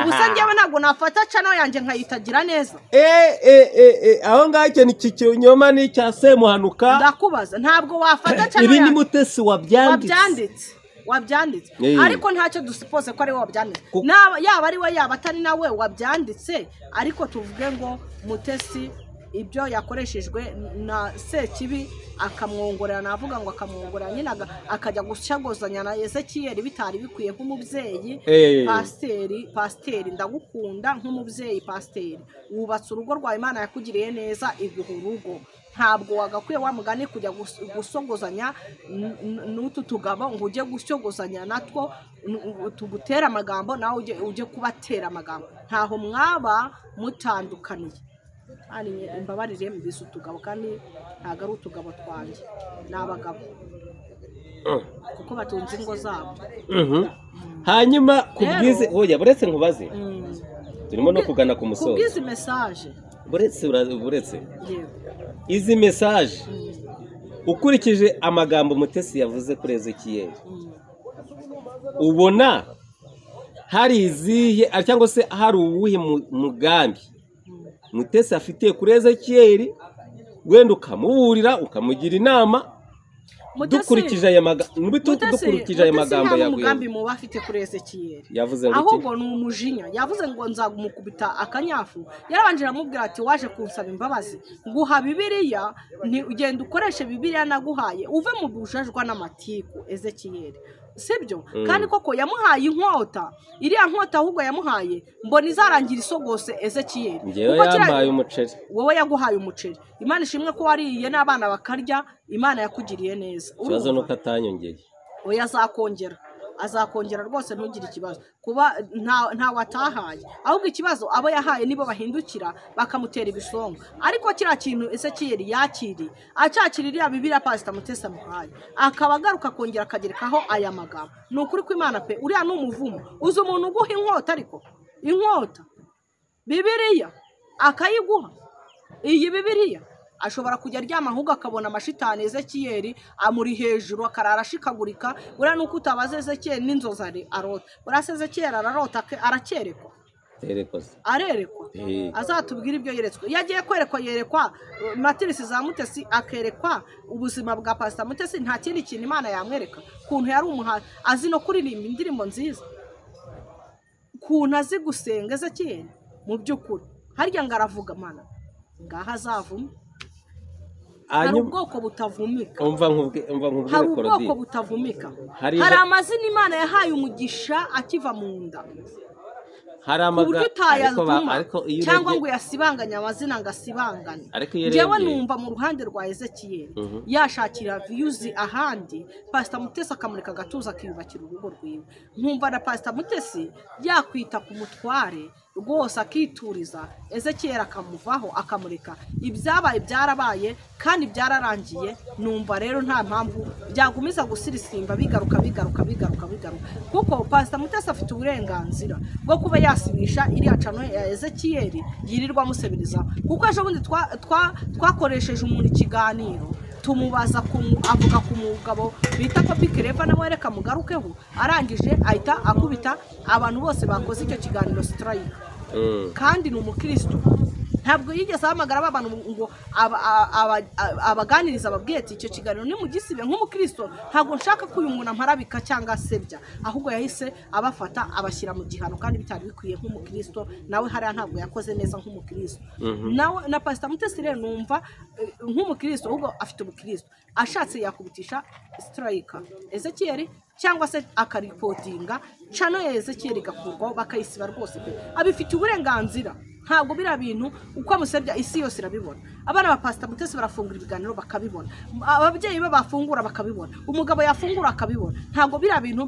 ubuse ngewe ntago nafata channel yanjye nkayitagira neza aho ngacyo ni kikinyoma ni cya Semuhanuka ndakubaza ntabwo wafata channel ibi ni Mutesi wabyanditse wabyanditse ariko ntacyo dusipoze ko ari wowe wabyanditse yaba ari we yaba atari nawe wabyanditse ariko tuvuge ngo Mutesi ibyo yakoreshejwe na Sekibi akamwongorera navuga ngo akamwongorera nyine akajya gushagozanya na Ezekiyeli bitari bikwiye nk'umubyeyi pasiteri ndagukunda nk'umubyeyi pasiteri wubatse urugo rwa Imana yakugiriye neza iguha urugo ntabwo wagakwiye wamugane kujya gusogozanya n'utu tugabo ngo ujye gushogozanya natwo tugutera amagambo nawe ujye kubatera amagambo ntaho mwaba mutandukaniye imbabarire mbise utugabo kandi ntabwo ari utugabo twanjye ni abagabo kuko batunze ingo zabo hanyuma kubwize oya buretse nkubaze turimo no kugana ku musozo kubwize message buretse izi message ukurikije amagambo Mutesi yavuze kuri Ezekiyeli ubona hari izihe cyangwa se hari uwuhe mugambi Mutesi afite kuri Ezekiyeli wenda ukamuburira ukamugira inama dukurikije aya magambo yaguye umugambi mu bafite kuri Ezekiyeli yavuze ngo ahubwo ni umujinya yavuze ngo nzagumukubita akanyafu yarabanje aramubwira ati waje kunsaba imbabazi nguha Bibiliya ugenda ukoreshe Bibiliya naguhaye uve mu bujajwa n'amatiku Ezekiyeli sibyo kandi koko yamuhaye inkota iriya nkota ahubwo yamuhaye mbona izarangira isogose Ezekiyeli kuko yambaye umuceri wowe yaguhaye umuceri Imana ishimwe ko wariye n'abana bakarya Imana yakugiriye neza ikibazo nuko atanyongeye oya azakongera rwose ntugire ikibazo kuba nta watahaye ahubwo ikibazo abo yahaye nibo bahindukira bakamutera ibisongo ariko kiriya kintu Ezekiyeli yakiri acyakirira Bibiliya Pastor Mutesi amuhaye akaba agaruka kongera akagerekaho aya magambo ni ukuri ko Imana pe uriya ni umuvumo uzi umuntu uguha inkota ariko inkota Bibiliya akayiguha iyi Bibiliya ashobora kujya aryama ahubwo akabona amashitani Ezekiyeli amuri hejuru akarara ashikagurika uriya nuko utabaza Ezekiyeli n'inzozi arota uriya Ezekiyeli ararota arakerekwa arerekwa azatubwira ibyo yeretswe yagiye yerekwa matirisi za Mutesi akerekwa ubuzima bwa Pastor Mutesi nta kindi kintu Imana yamwereka kuntu yari umuhanzi azi no kuririmba indirimbo nziza kuntu azi gusenga Ezekiyeli mu by'ukuri harya ngo aravuga Mana ngaha azavuma hari ubwoko butavumika hari ubwoko butavumika hari amazina Imana yahaye umugisha akiva mu nda hari amagambo cyangwa ngo yasibanganye amazina ngo asibangane njyewe numva mu ruhande rwa Ezekiyeli yashakira views ahandi Pastor Mutesi akamurika agatuza akiyubakira urugo rwiwe nkumva na Pastor Mutesi yakwita ku mutware rwose akituriza Ezekiyeli akamuvaho akamurika ibyabaye byarabaye kandi byararangiye numva rero nta mpamvu byagumiza gusirisimba bigaruka kuko Pastor Mutesi afite uburenganzira bwo kuba yasibisha iriya cano ya Ezekiyeli yirirwa musebiriza kuko ejo bundi twakoresheje umuntu ikiganiro tumubaza avuga ku mugabo bita Papi Clever nawe reka mugarukeho arangije ahita akubita abantu bose bakoze icyo kiganiro strike kandi ni umukristo ntabwo yigeze ahamagara abantu ngo abaganiriza ababwete icyo kiganiro ni mu gisibe nk'umukristo ntabwo nshaka ko uyu muntu amparabika cyangwa asebya ahubwo yahise abafata abashyira mu gihano kandi bitari bikwiye nk'umukristo nawe hariya ntabwo yakoze neza nk'umukristo nawe na Pastor Mutesi rero numva nk'umukristo ahubwo afite ubukristo ashatse yakubitisha strike Ezekiyeli cyangwa se akaripotinga cano ya Ezekiyeli gakurwaho bakayisiba rwose pe abifite uburenganzira ntabwo bira bintu uko amusebya isi yose irabibona abana ba Pastor Mutesi barafungura ibiganiro bakabibona ababyeyi be bafungura bakabibona umugabo yafungura akabibona ntabwo bira bintu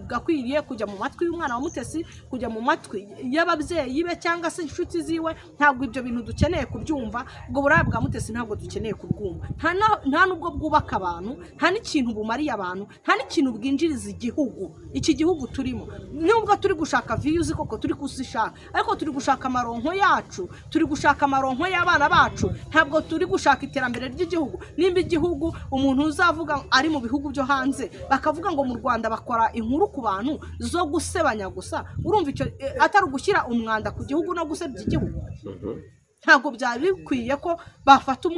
byakwiriye kujya mu matwi y'umwana wa Mutesi kujya mu matwi y'ababyeyi be cyangwa se inshuti ziwe ntabwo ibyo bintu dukeneye kubyumva ubwo buraya bwa Mutesi ntabwo dukeneye kubwumva nta nubwo bwubaka abantu nta n'ikintu bumariye abantu nta n'ikintu bwinjiriza igihugu iki gihugu turimo nubwo turi gushaka views koko turi kuzishaka ariko turi gushaka amaronko yacu turi gushaka amaronko y'abana bacu ntabwo turi gushaka iterambere ry'igihugu nimba igihugu umuntu uzavuga ari mu bihugu byo hanze bakavuga ngo mu Rwanda bakora inkuru ku bantu zo gusebanya gusa urumva icyo atari gushyira umwanda ku gihugu no gusebya igihugu ntabwo byari bikwiye ko bafata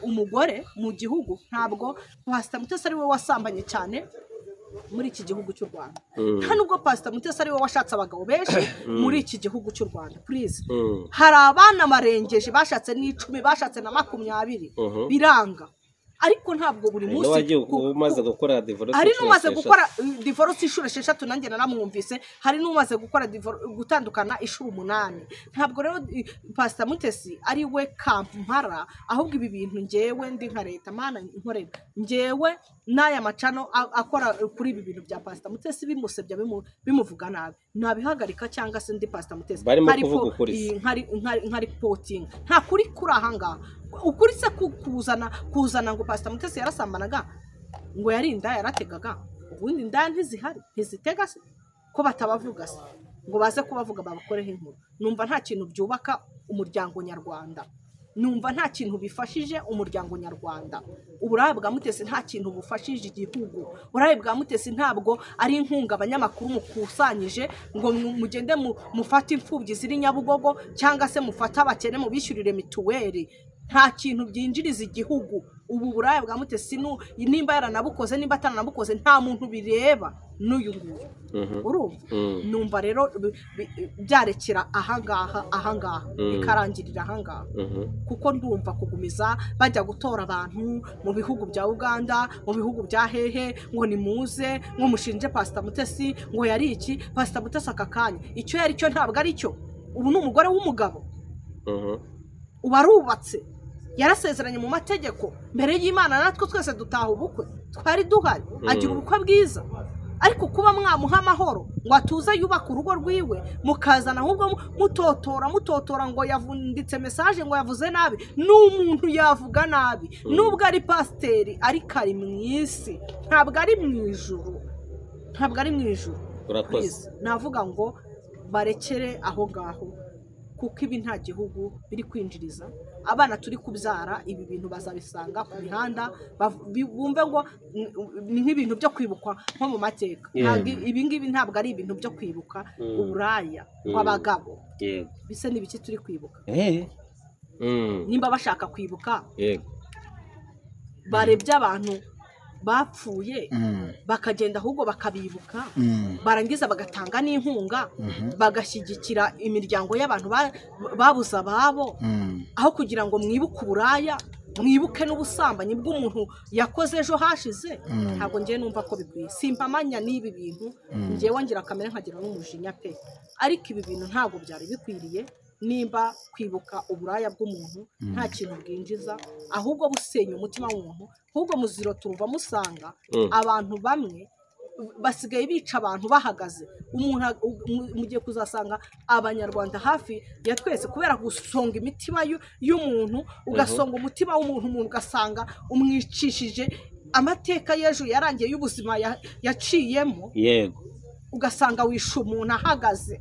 umugore mu gihugu ntabwo Pastor Mutesi ari we wasambanye cyane muri iki gihugu cy'u Rwanda nta nubwo Pastor Mutesi ari we washatse abagabo benshi muri iki gihugu cy'u Rwanda please hari abana marengeje bashatse n'10 bashatse na 20 biranga ariko ntabwo buri munsi umaze gukora divorce hari n'umaze gukora divorce inshuro 6 nanjye naramwumvise hari n'umaze gukora gutandukana inshuro 8 ntabwo rero Pastor Mutesi ari we kampara ahubwo ibi bintu ngewe ndi nka leta mana nkorera ngewe n'aya macano akora kuri ibi bintu bya Pastor Mutesi bimusebya bimuvuga nabi nabihagarika cyangwa se ndi Pastor Mutesi nkari reporting nta kuri kuri ahanga ukuri se kuzana ngo Pastor Mutesi yarasambanaga ngo yarinda yarategaga ubundi indaya ntizihari ntizitega se ko batabavuga se ngo baze kubavuga babakoreho inkuru numva nta kintu byubaka umuryango nyarwanda numva nta kintu bifashije umuryango nyarwanda uburayi bwa Mutesi nta kintu bufashije igihugu uburayi bwa Mutesi ntabwo ari inkunga abanyamakuru mukusanyije ngo mugende mufate imfubyi ziri Nyabugogo cyangwa se mufate abakene mu bishyurire mituweli nta kintu byinjiriza igihugu ubu burayi bwa Mutesi nimba yaranabukoze nimba ataranabukoze nta muntu bireba n'uyu nguyu urumva numva rero byarekera ahangaha bikarangirira ahangaha kuko ndumva kugumiza bajya gutora abantu mu bihugu bya Uganda mu bihugu bya hehe ngo nimuze ngo mushinje Pastor Mutesi ngo yari iki Pastor Mutesi akakanya icyo yari cyo ntabwo ari cyo ubu ni umugore w'umugabo ubarubatse yarasezeranye mu mategeko mbere y'Imana natwe twese dutaha ubukwe twari duhari agira ubukwe bwiza ariko kuba mwamuha amahoro ngo atuze yubaka urugo rwiwe mukazana ahubwo mutotora ngo yavunditse message ngo yavuze nabi n'umuntu yavuga nabi nubwo ari pasiteri ariko ari mu isi ntabwo ari mu ijuru navuga ngo barekere aho ngaho kuko ibi nta gihugu biri kwinjiriza abana turi kubyara ibi bintu bazabisanga ku mihanda bumve ngo ni nk'ibintu byo kwibukwa nko mu mateka ibi ngibi ntabwo ari ibintu byo kwibuka uburaya kw'abagabo bise n'ibiki turi kwibuka nimba bashaka kwibuka barebye abantu bapfuye bakagenda ahubwo bakabibuka barangiza bagatanga n'inkunga bagashyigikira imiryango y'abantu babuze ababo aho kugira ngo mwibuke uburaya mwibuke n'ubusambanyi bw'umuntu yakoze ejo hashize ntabwo ngiye numva ko bikwiye simpamanya n'ibi bintu ngewe ngira kamere nkagira n'umujinya pe ariko ibi bintu ntabwo byari bikwiriye nimba kwibuka uburaya bw'umuntu nta kintu bwinjiza ahubwo busenya umutima w'umuntu ahubwo muziro turuva musanga abantu bamwe basigaye bica abantu bahagaze umuntu mugiye kuzasanga abanyarwanda hafi ya twese kubera gusonga imitima y'umuntu ugasonga umutima w'umuntu ugasanga umwicishije amateka y'ejo yarangiye y'ubuzima yaciyemo yego ugasanga wisha umuntu ahagaze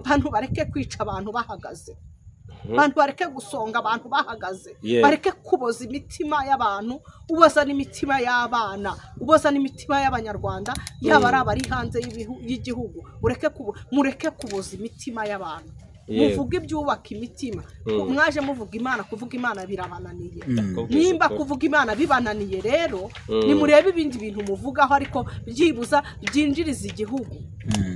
abantu bareke kwica abantu bahagaze abantu bareke gusonga abantu bahagaze bareke kuboza imitima y'abantu uboza n'imitima y'abana uboza n'imitima y'abanyarwanda yaba ari abari hanze y'igihugu mureke kuboza imitima y'abantu muvuga ibyubaka imitima mwaje muvuga Imana kuvuga Imana birabananiye nimba kuvuga Imana bibananiye rero nimurebe ibindi bintu muvugaho ariko byibuza byinjiriza igihugu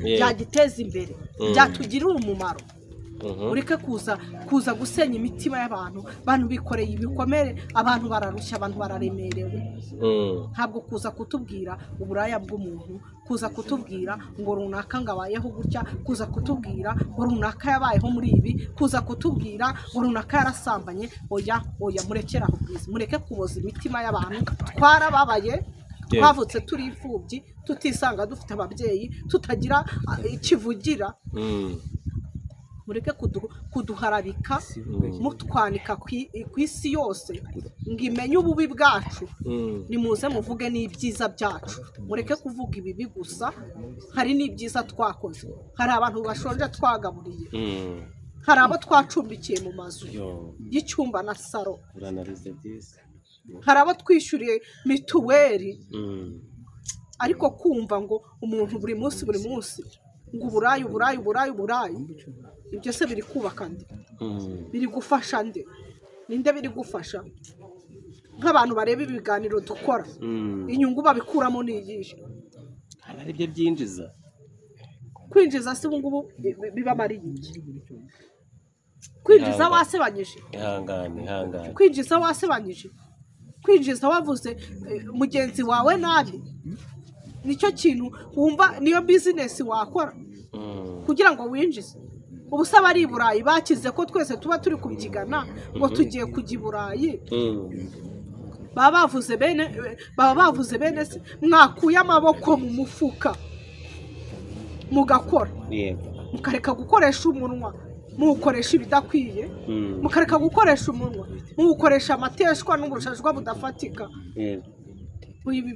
byagiteza imbere byatugirira umumaro ureke kuza gusenya imitima y'abantu abantu bikoreye ibikomere abantu bararushya abantu bararemerewe ntabwo kuza kutubwira uburaya bw'umuntu kuza kutubwira ngo runaka ngabayeho gutya kuza kutubwira ngo runaka yabayeho muri ibi kuza kutubwira ngo runaka yarasambanye oya murekera aho bwiza mureke kuboza imitima y'abantu twarababaye twavutse turi imfubyi tutisanga dufite ababyeyi tutagira ikivugira mureke kuduharabika mutwanika ku isi yose ngo imenye ububi bwacu nimuze muvuge n'ibyiza byacu mureke kuvuga ibibi gusa hari n'ibyiza twakoze hari abantu bashonje twagaburiye hari abo twacumbikiye mu mazu y'icyumba na saro hari abo twishyuriye mituweli ariko kumva ngo umuntu buri munsi ngo uburayi ibyo se biri kubaka nde biri gufasha nde ninde biri gufasha nk'abantu bareba ibiganiro dukora inyungu babikuramo n'iyihe ari byo byinjiza kwinjiza se ubu ngubu bibamariye iki kwinjiza wasebanyije ihangane kwinjiza wasebanyije kwinjiza wavuze mugenzi wawe nabi nicyo kintu wumva niyo business wakora kugira ngo winjize ubusaba ari Burayi bakize ko twese tuba turi kubyigana ngo tugiye kujya Burayi baba bavuze bene se mwakuye amaboko mu mufuka mugakora mukareka gukoresha umunwa mukoresha ibidakwiye mukareka gukoresha umunwa mukoresha amateshwa n'ubushajwa budafatika ibi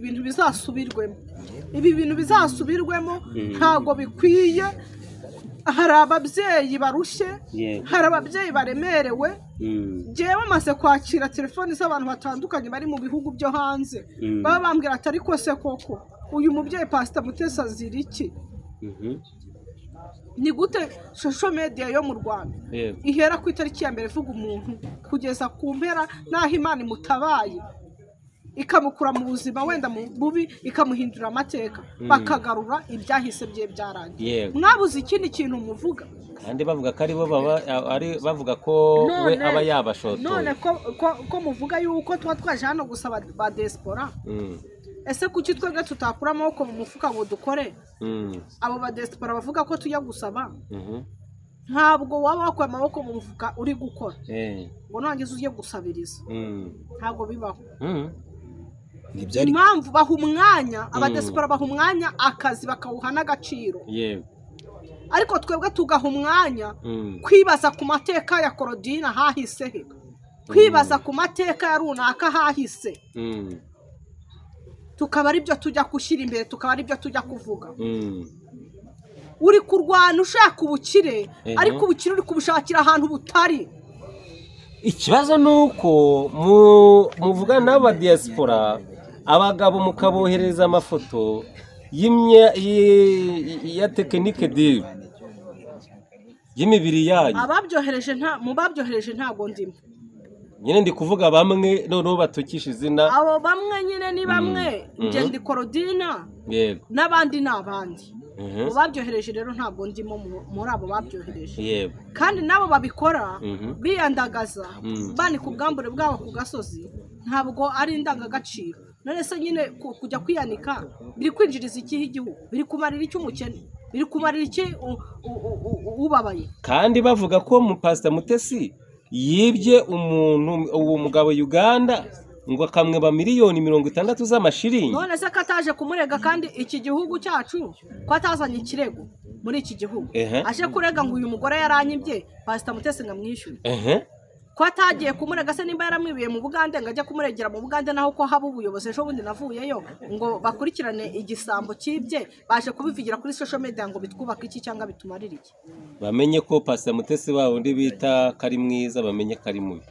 bintu bizasubirwemo ntago bikwiye hari ababyeyi barushye hari ababyeyi baremerewe jewe maze kwakira telefoni z'abantu batandukanye bari mu bihugu byo hanze baba bambwira ati ariko se koko uyu mubyeyi Pastor Mutesi azira iki ni gute social media yo mu Rwanda ihera ku itariki ya mbere vuga umuntu kugeza ku mpera naho Imana imutabaye ikamukura mu buzima wenda mu bubi ikamuhindura amateka bakagarura ibyahise bye byarangiye mwabuze ikindi kintu muvuga kandi bavuga ko bavuga ko we aba yabashotoye none ko muvuga yuko tuba twaje hano gusaba ba diaspora ese kuki twebwe tutakura amaboko mu mufuka ngo dukore abo ba diaspora bavuga ko tujya gusaba ntabwo waba wakuye amaboko mu mufuka uri gukora ngo nangize ujye gusabiriza ntabwo bibaho impamvu baha umwanya abadesipora baha umwanya akazi bakawuha n'agaciro ariko twebwe tugaha umwanya kwibaza ku mateka ya Korodina hahise he kwibaza ku mateka ya runaka hahise tukaba ari byo tujya gushyira imbere tukaba ari byo tujya kuvuga uri kurwana ushaka ubukire ariko ubukire uri kubushakira ahantu butari ikibazo ni uko muvugana n'aba diaspora abagabo mukabohereza amafoto ya tekinike divi y'imibiri yanyu mu babyohereje ntago ndimo nyine ndi kuvuga bamwe noneho batukisha izina abo bamwe nyine ni bamwe njye ndi Korodina n'abandi n'abandi mu babyohereje rero ntabwo ndimo muri abo babyohereje kandi nabo babikora biyandagaza bani ku bwambure bwabo ku gasozi ntabwo ari indangagaciro none se nyine kujya kwiyanika biri kwinjiriza iki igihugu biri kumarira iki umukene biri kumarira iki ubabaye kandi bavuga ko mu Pastor Mutesi yibye uwo mugabo Uganda ngo akamweba miliyoni 60 z'amashiringi none se kataje kumurega kandi iki gihugu cyacu ko atazanye ikirego muri iki gihugu aje kurega ngo uyu mugore yaranyibye Pastor Mutesi ngamwishyure ko atagiye kumurega se nimba yaramwibiye mu Bugande ngo ajya kumuregera mu Bugande naho ko haba ubuyobozi ejo bundi navuyeyo ngo bakurikirane igisambo cyibye baje kubivugira kuri social media ngo bitwubaka iki cyangwa bitumarira iki bamenye ko Pastor Mutesi undi bita kari mwiza bamenye kari mubi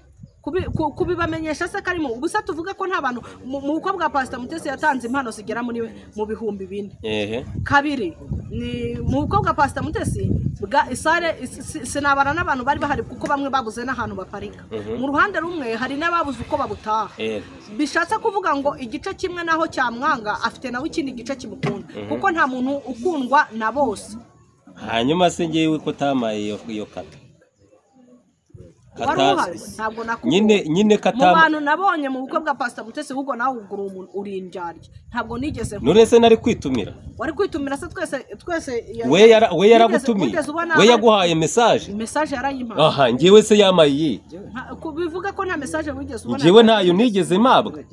kubibamenyesha se karimo ubusa tuvuga ko nta bantu mu bukwe bwa Pastor Mutesi yatanze impano zigera mu bihumbi 4 kabiri ni mu bukwe bwa Pastor Mutesi bwa isare sinabara n'abantu bari bahari kuko bamwe babuze n'ahantu baparika mu ruhande rumwe hari n'ababuze uko babutaha bishatse kuvuga ngo igice kimwe naho cyamwanga afite nawe ikindi gice kimukunda kuko nta muntu ukundwa na bose hanyuma se ngewe ko tamaye iyo kata nyine katama mu bantu nabonye mu bukwe bwa Pastor Mutesi ahubwo nawe ugura umuntu uri indyarya ntabwo nigeze nurese nari kwitumira wari kwitumira se twese we yaragutumiye we yaguhaye message yarayimpa aha ngewe se yamaye bivuga ko nta message wigeze ubona ngewe ntayo nigeze mabwa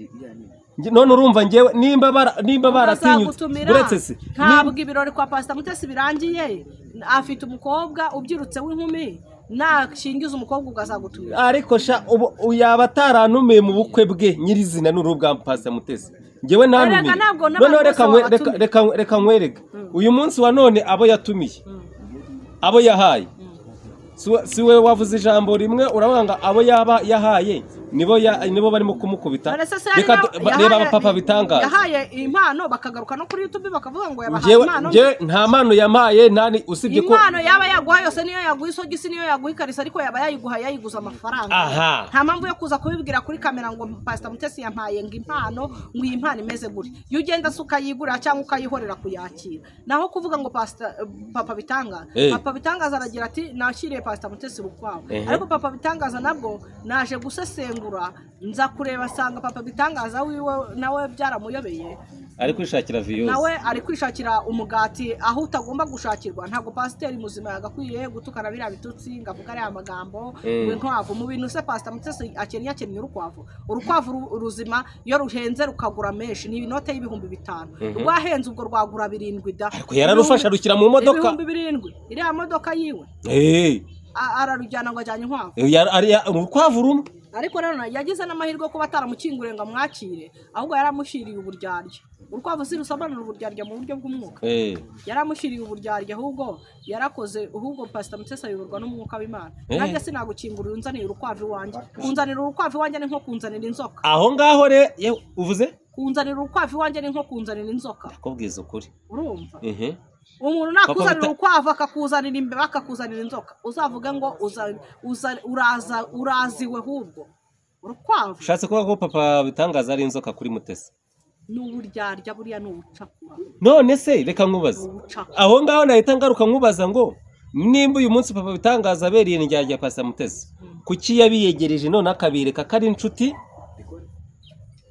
none urumva ngewe nimba baratinyutse buretse se ntabwo ibirori kwa Pastor Mutesi birangiye afite umukobwa ubyirutse w'inkumi nashingiza umukobwa ugazagutumira ariko sha yaba atarantumiye mu bukwe bwe nyirizina n'urubwa Pastor Mutesi ngewe nanumiye none reka nkwereka uyu munsi wa none abo yatumiye abo yahaye siwe wavuze ijambo rimwe urabanga abo yaba yahaye nibo barimo kumukubita reba papa bitanga yahaye impano bakagaruka no kuri YouTube bakavuga ngo yabahaye impano nta mpano yamaye nani usibye ko impano yaba yaguha yose niyo yaguha isogisi niyo yaguha ikarisa ariko yaba yayiguha yayiguza amafaranga nta mpamvu yo kuza kubibwira kuri kamera ngo Pastor Mutesi yampaye ngo impano ngo iyi mpano imeze guri iyo ugenda suka yigura cyangwa ukayihorera kuyakira naho kuvuga ngo papa bitangaza aragira ati nashyiriye Pastor Mutesi bukwaho ariko papa bitangaza nabwo naje gusesengura nza kureba sanga papa bitangaza wiwe nawe byaramuyobeye ari kwishakira views nawe ari kwishakira umugati aho utagomba gushakirwa ntago pasiteri muzima yagakwiye gutukana bira bitutsi ngavuga ari amagambo nkwavu mu bintu se Pastor Mutesi yakennye urukwavu ruzima iyo ruhenze rukagura menshi ni inote y'ibihumbi 5 rwahenze ubwo rwagura 7 da ariko yararufasha rukira mu modoka 7 iriya modoka yiwe ararujyana ngo ajyanye inkwavu urukwavu rumwe ariko rero yagize n'amahirwe ko bataramukingure ngo amwakire ahubwo yaramushiriye uburyarya urukwavu si rusobanura uburyarya mu buryo bw'umwuka yaramushiriye uburyarya ahubwo yarakoze ahubwo Pastor Mutesi ayoborwa n'umwuka w'Imana nanjye sinagukingurira unzanira urukwavu wanjye kunzanira urukwavu wanjye ni nko kunzanira inzoka aho ngaho uvuze kunzanira urukwavu wanjye ni nko kunzanira inzoka akubwiza ukuri urumva umuntu nakuzanira urukwavu akakuzanira imbeba akakuzanira inzoka uzavuga ngo uraziwe ahubwo urukwavu ushatse kuvuga ko papa bitangaza ari inzoka kuri Mutesi n'uburyarya buriya n'ubucakura none se reka nkubaza aho ngaho nahita ngaruka nkubaza ngo nimba uyu munsi papa bitangaza abereye n'indyarya Pastor Mutesi kuki yabiyegereje none akabireka kari inshuti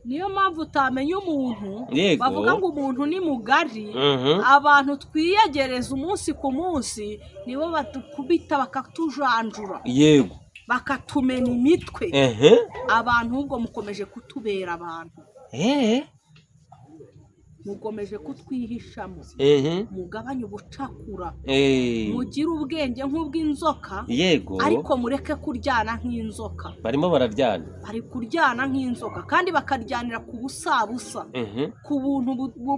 niyo mpamvu utamenya umuntu bavuga ngo umuntu ni mugari abantu twiyegereza umunsi ku munsi nibo batukubita bakatujanjura yego bakatumena imitwe abantu ubwo mukomeje kutubera abantu mukomeje kutwihishamo mugabanye ubucakura mugire ubwenge nk'ubw'inzoka yego ariko mureke kuryana nk'inzoka barimo bararyana bari kuryana nk'inzoka kandi bakaryanira ku busabusa ku buntu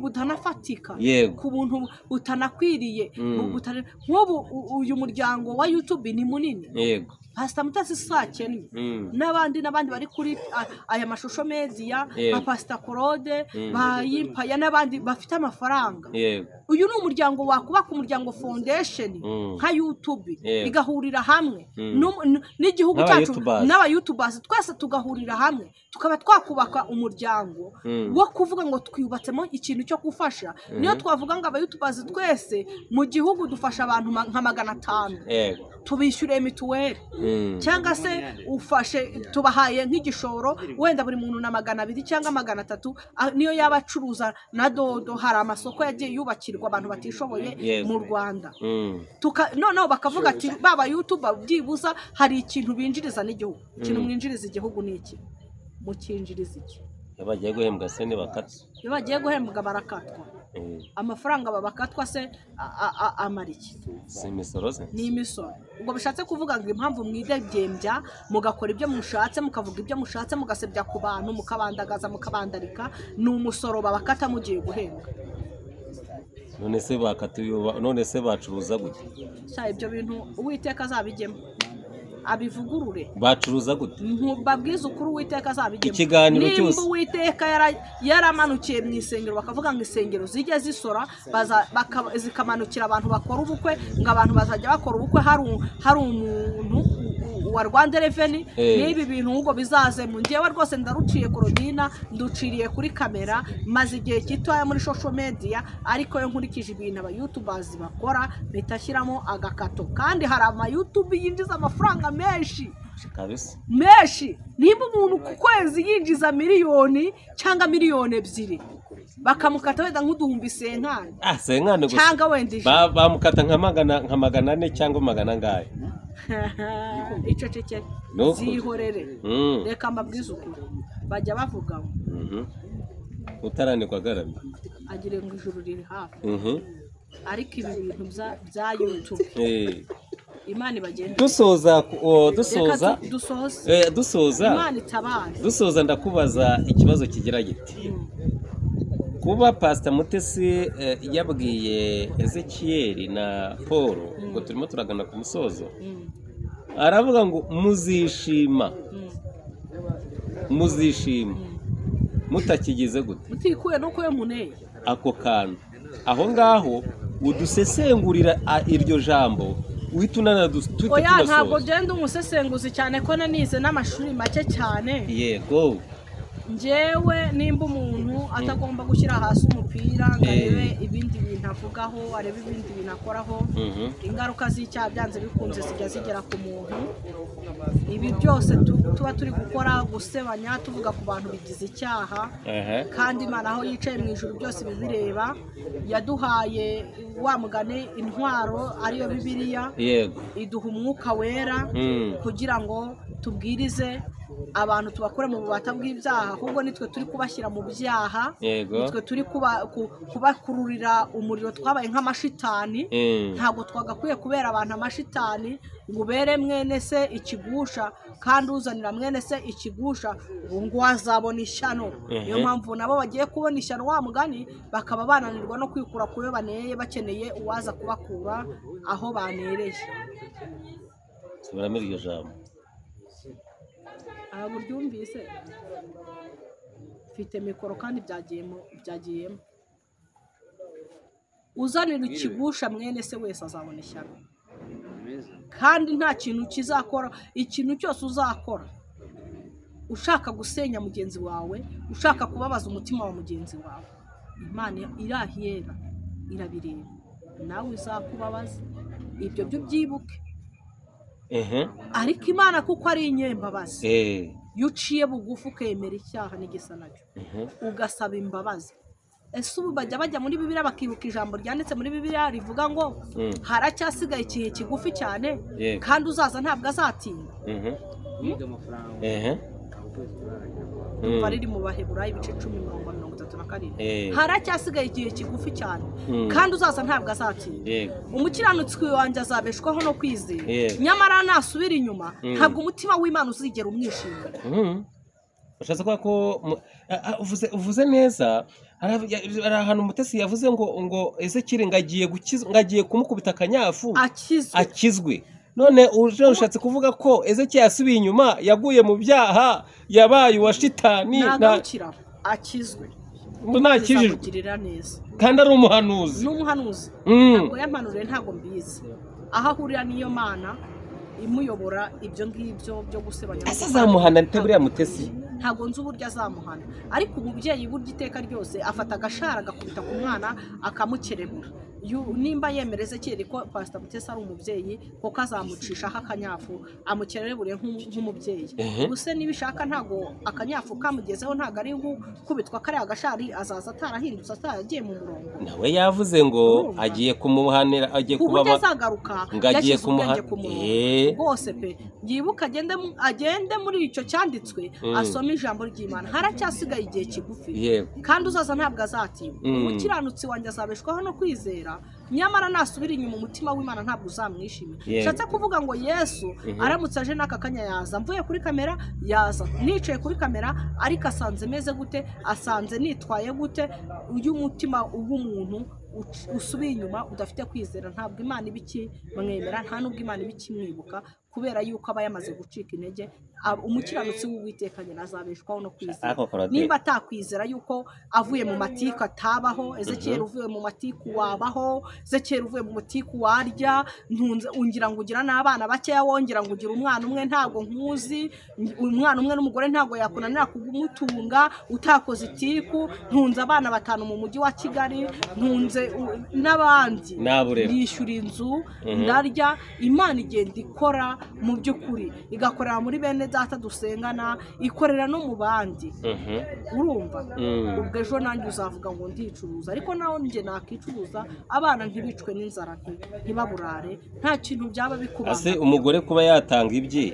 butanafatika ku buntu butanakwiriye nk'ubu uyu muryango wa YouTube ni munini yego Pastor Mutesi sakennye n'abandi bari kuri aya mashusho media ba Pastor Claude bayimpaya n'abandi bafite amafaranga uyu ni umuryango wakubaka umuryango foundation nka YouTube igahurira hamwe n'igihugu cyacu n'aba YouTubers twese tugahurira hamwe tukaba twakubaka umuryango wo kuvuga ngo twiyubatsemo ikintu cyo gufasha niyo twavuga ngo aba YouTubers twese mu gihugu dufasha abantu nka 500 tubishyure mituweli cyangwa se ufashe tubahaye nk'igishoro wenda buri muntu na 200 cyangwa 300 niyo yabacuruza na dodo hari amasoko yagiye yubakirwa abantu batishoboye mu Rwanda noneho bakavuga ati baba YouTube byibuza hari ikintu binjiriza n'igihugu ikintu mwinjiriza igihugu ni iki mukinjiriza iki bagiye guhembwa se ni bakatwa iyo bagiye guhembwa barakatwa amafaranga babakatwa se amariki si imisoro se ni imisoro ubwo bishatse kuvuga ngo impamvu mwidegembya mugakora ibyo mushatse mukavuga ibyo mushatse mugasebya ku bantu mukabandagaza mukabandarika ni umusoro babakata mugiye guhembwa none se bacuruza gute sha ibyo bintu Uwiteka azabigemo abivugurure bacuruza gute babwiza ukuri Uwiteka azabigemo ikiganiro cyose nimba Uwiteka yaramanukiye mu isengero bakavuga ngo isengero zijye zisora zikamanukira abantu bakora ubukwe ngo abantu bazajya bakora ubukwe hari umuntu wa Rwanda Revenue n'ibi bintu ngo bizaze mu ngewe rwose ndaruciye Claudina nduciriye kuri kamera maze igihe kitoya muri social media ariko yo nkurikije ibintu aba YouTubers bakora bitashyiramo agakato kandi hari ama YouTube yinjiza amafaranga menshi kabisa menshi nimba umuntu ku kwezi yinjiza miliyoni cyangwa miliyoni 2 bakamukata wenda nk'uduhumbi senkani senkani gusa cyangwa wenda bamukata nka 400 cyangwa 100 ngaye icyo cece zihorere reka mbabwize ukuri bajya bavuga utaranikwa garamye agire ngo ijuru riri hafi ariko ibi bintu bya YouTube Imana ibagenda dusoza Imana itabaza dusoza ndakubaza ikibazo kigira giti kuba Pastor Mutesi yabwiye Ezekiel na Paul ngo turimo turagana ku musozo aravuga ngo muzishima muzishima mutakigize gute mutikuye no kuye muneye ako kantu aho ngaho udusesengurira iryo jambo uhita unanadutwite oya ntabwo genda umusesenguzi cyane ko nanize n'amashuri make cyane yego njyewe nimba umuntu atagomba gushyira hasi umupira ngo arebe ibindi bintu avugaho arebe ibindi bintu akoraho ingaruka z'icyaha byanze bikunze zijya zigera ku muntu ibi byose tuba turi gukora gusebanya tuvuga ku bantu bigize icyaha kandi Imana aho yicaye mu ijuru byose bizireba yaduhaye wa mugane intwaro ariyo Bibiliya yego iduha umwuka wera kugira ngo tubwirize abantu tubakore mu bubata bw'ibyaha ahubwo nitwe turi kubashyira mu byaha nitwe turi kubakururira umuriro twabaye nk'amashitani ntabwo twagakwiye kubera abantu amashitani ngo ubere mwene se ikigusha kandi uzanira mwene se ikigusha ngo azabona ishyano niyo mpamvu nabo bagiye kubona ishyano wa mugani bakaba bananirwa no kwikura kuyo baneye bakeneye uwaza kubakura aho banereye subiramo iryo jambo ntabwo uryumvise mfite mikoro kandi byagiyemo uzanira ikigusha mwene se wese azabona ishyano kandi nta kintu kizakora ikintu cyose uzakora ushaka gusenya mugenzi wawe ushaka kubabaza umutima wa mugenzi wawe Imana irahiyera irabireba nawe izakubabaza ibyo byo byibuke ariko Imana kuko ari inyembabazi iyo uciye bugufi ukemera icyaha n'igisa nacyo ugasaba imbabazi ese ubu bajya muri Bibiliya bakibuka ijambo ryanditse muri Bibiliya rivuga ngo haracyasigaye igihe kigufi cyane kandi uzaza ntabwo azatinda riri mu Baheburayo ibice 10:37 haracyasigaye igihe kigufi cyane kandi uzaza ntabwo azatinda umukiranutsi wanjye azabeshwaho no kwizera nyamara nasubira inyuma ntabwo umutima w'Imana uzigera umwishimira ushatse ko uvuze neza hari ahantu Mutesi yavuze ngo Ezekiri ngagiye kumukubita akanyafu akizwe none ushatse kuvuga ko Ezekiri yasubiye inyuma yaguye mu byaha yabaye uwa shitani akizwe ntakijijwe kandi ari umuhanuzi ntabwo yampanuriye ntabwo mbizi aho ahurira n'iyo Mana imuyobora ibyo ngibyo byo gusebanya ese azamuhana nte buriya Mutesi ntabwo nzi uburyo azamuhana ariko umubyeyi burya iteka ryose afata agashara agakubita ku mwana akamukerebura nimba yemereze kiri ko Pastor Mutesi ari umubyeyi kuko azamucishaho akanyafu amukerebure nk'umubyeyi gusa nibishaka ntago akanyafu kamugezeho ntago ari gukubitwa kare agashari azaza atarahindutse ataragiye mu murongo nawe yavuze ngo agiye kumuhanira agiye kubaba azagaruka ngagiye kumuha bose pe yibuka agende muri icyo cyanditswe asoma ijambo ry'Imana haracyasigaye igihe kigufi kandi uzaza ntabwo azatinda umukiranutsi wanjye azabeshwaho no kwizera nyamara nasubira inyuma umutima w'Imana ntabwo uzamwishimira shatse kuvuga ngo Yesu aramutse aje n'aka kanya yaza mvuye kuri kamera yaza nicaye kuri kamera ariko asanze meze gute asanze nitwaye gute uyu mutima w'umuntu usubiye inyuma udafite kwizera ntabwo Imana ibikimwemera nta nubwo Imana ibikimwibuka kubera yuko aba yamaze gucika intege umukiranutsi w'Uwiteka azabeshwaho no kwizera nimba atakwizera yuko avuye mu matiku atabaho Ezekiri uvuye mu matiku wabaho Ezekiri uvuye mu matiku warya ungira ngo ugira n'abana bakeya wongera ngo ugira umwana umwe ntabwo nkuzi umwana umwe n'umugore ntabwo yakunanira kumutunga utakoze itiku ntunze abana 5 mu mujyi wa Kigali ntunze n'abandi nishyura inzu ndarya Imana igenda ikora mu by'ukuri igakorera muri bene data dusengana ikorera no mu bandi urumva ubwo ejo nanjye uzavuga ngo ndicuruza ariko naho nje nakicuruza abana ntibicwe n'inzara ntibaburare nta kintu byaba bikubanga ase umugore kuba yatanga ibye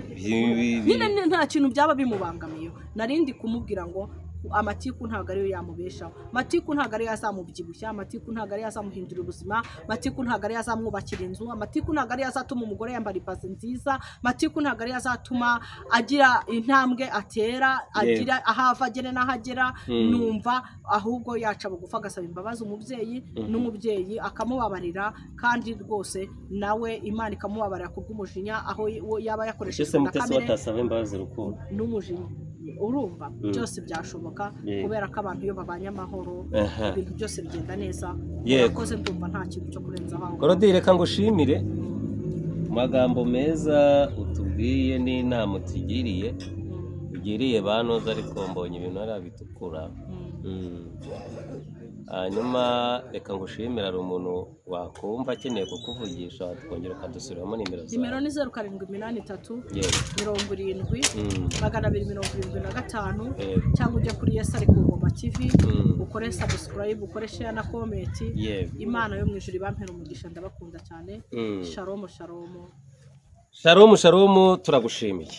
nyine nta kintu byaba bimubangamiye narindi kumubwira ngo amatiku ntago ariyo yamubeshaho amatiku ntago ariyo yazamubyibushya amatiku ntago ariyo yazamuhindura ubuzima amatiku ntago ariyo yazamwubakira inzu amatiku ntago ariyo yazatuma umugore yambara ipaze nziza amatiku ntago ariyo yazatuma agira intambwe atera agira ahava agere n'ahagera numva ahubwo yaca bugufa agasaba imbabazi umubyeyi n'umubyeyi akamubabarira kandi rwose nawe Imana ikamubabarira kubw'umujinya aho yaba yakoresheje Mutesi watasaba imbabazi rukundo n'umujinya urumva byose byashoboka kubera ko abantu iyo babanye amahoro ibintu byose bigenda neza urakoze ndumva nta kintu cyo kurenzaho Claudine reka ngushimire magambo meza utubwiye n'inama ugiriye banoza ariko mbonye ibintu ari bitukura hanyuma reka ngushimira ari umuntu wakumva akeneye kukuvugisha twongera ukadusubiramo nimero zawe. Nimero ni 0783 70 275 cyangwa ujya kuri Yesu ari ku Ngoma TV ukore subscribe ukore share na comment. Imana yo mu ijuru ibampera umugisha ndabakunda cyane. Shalom shalom. Shalom shalom turagushimiye.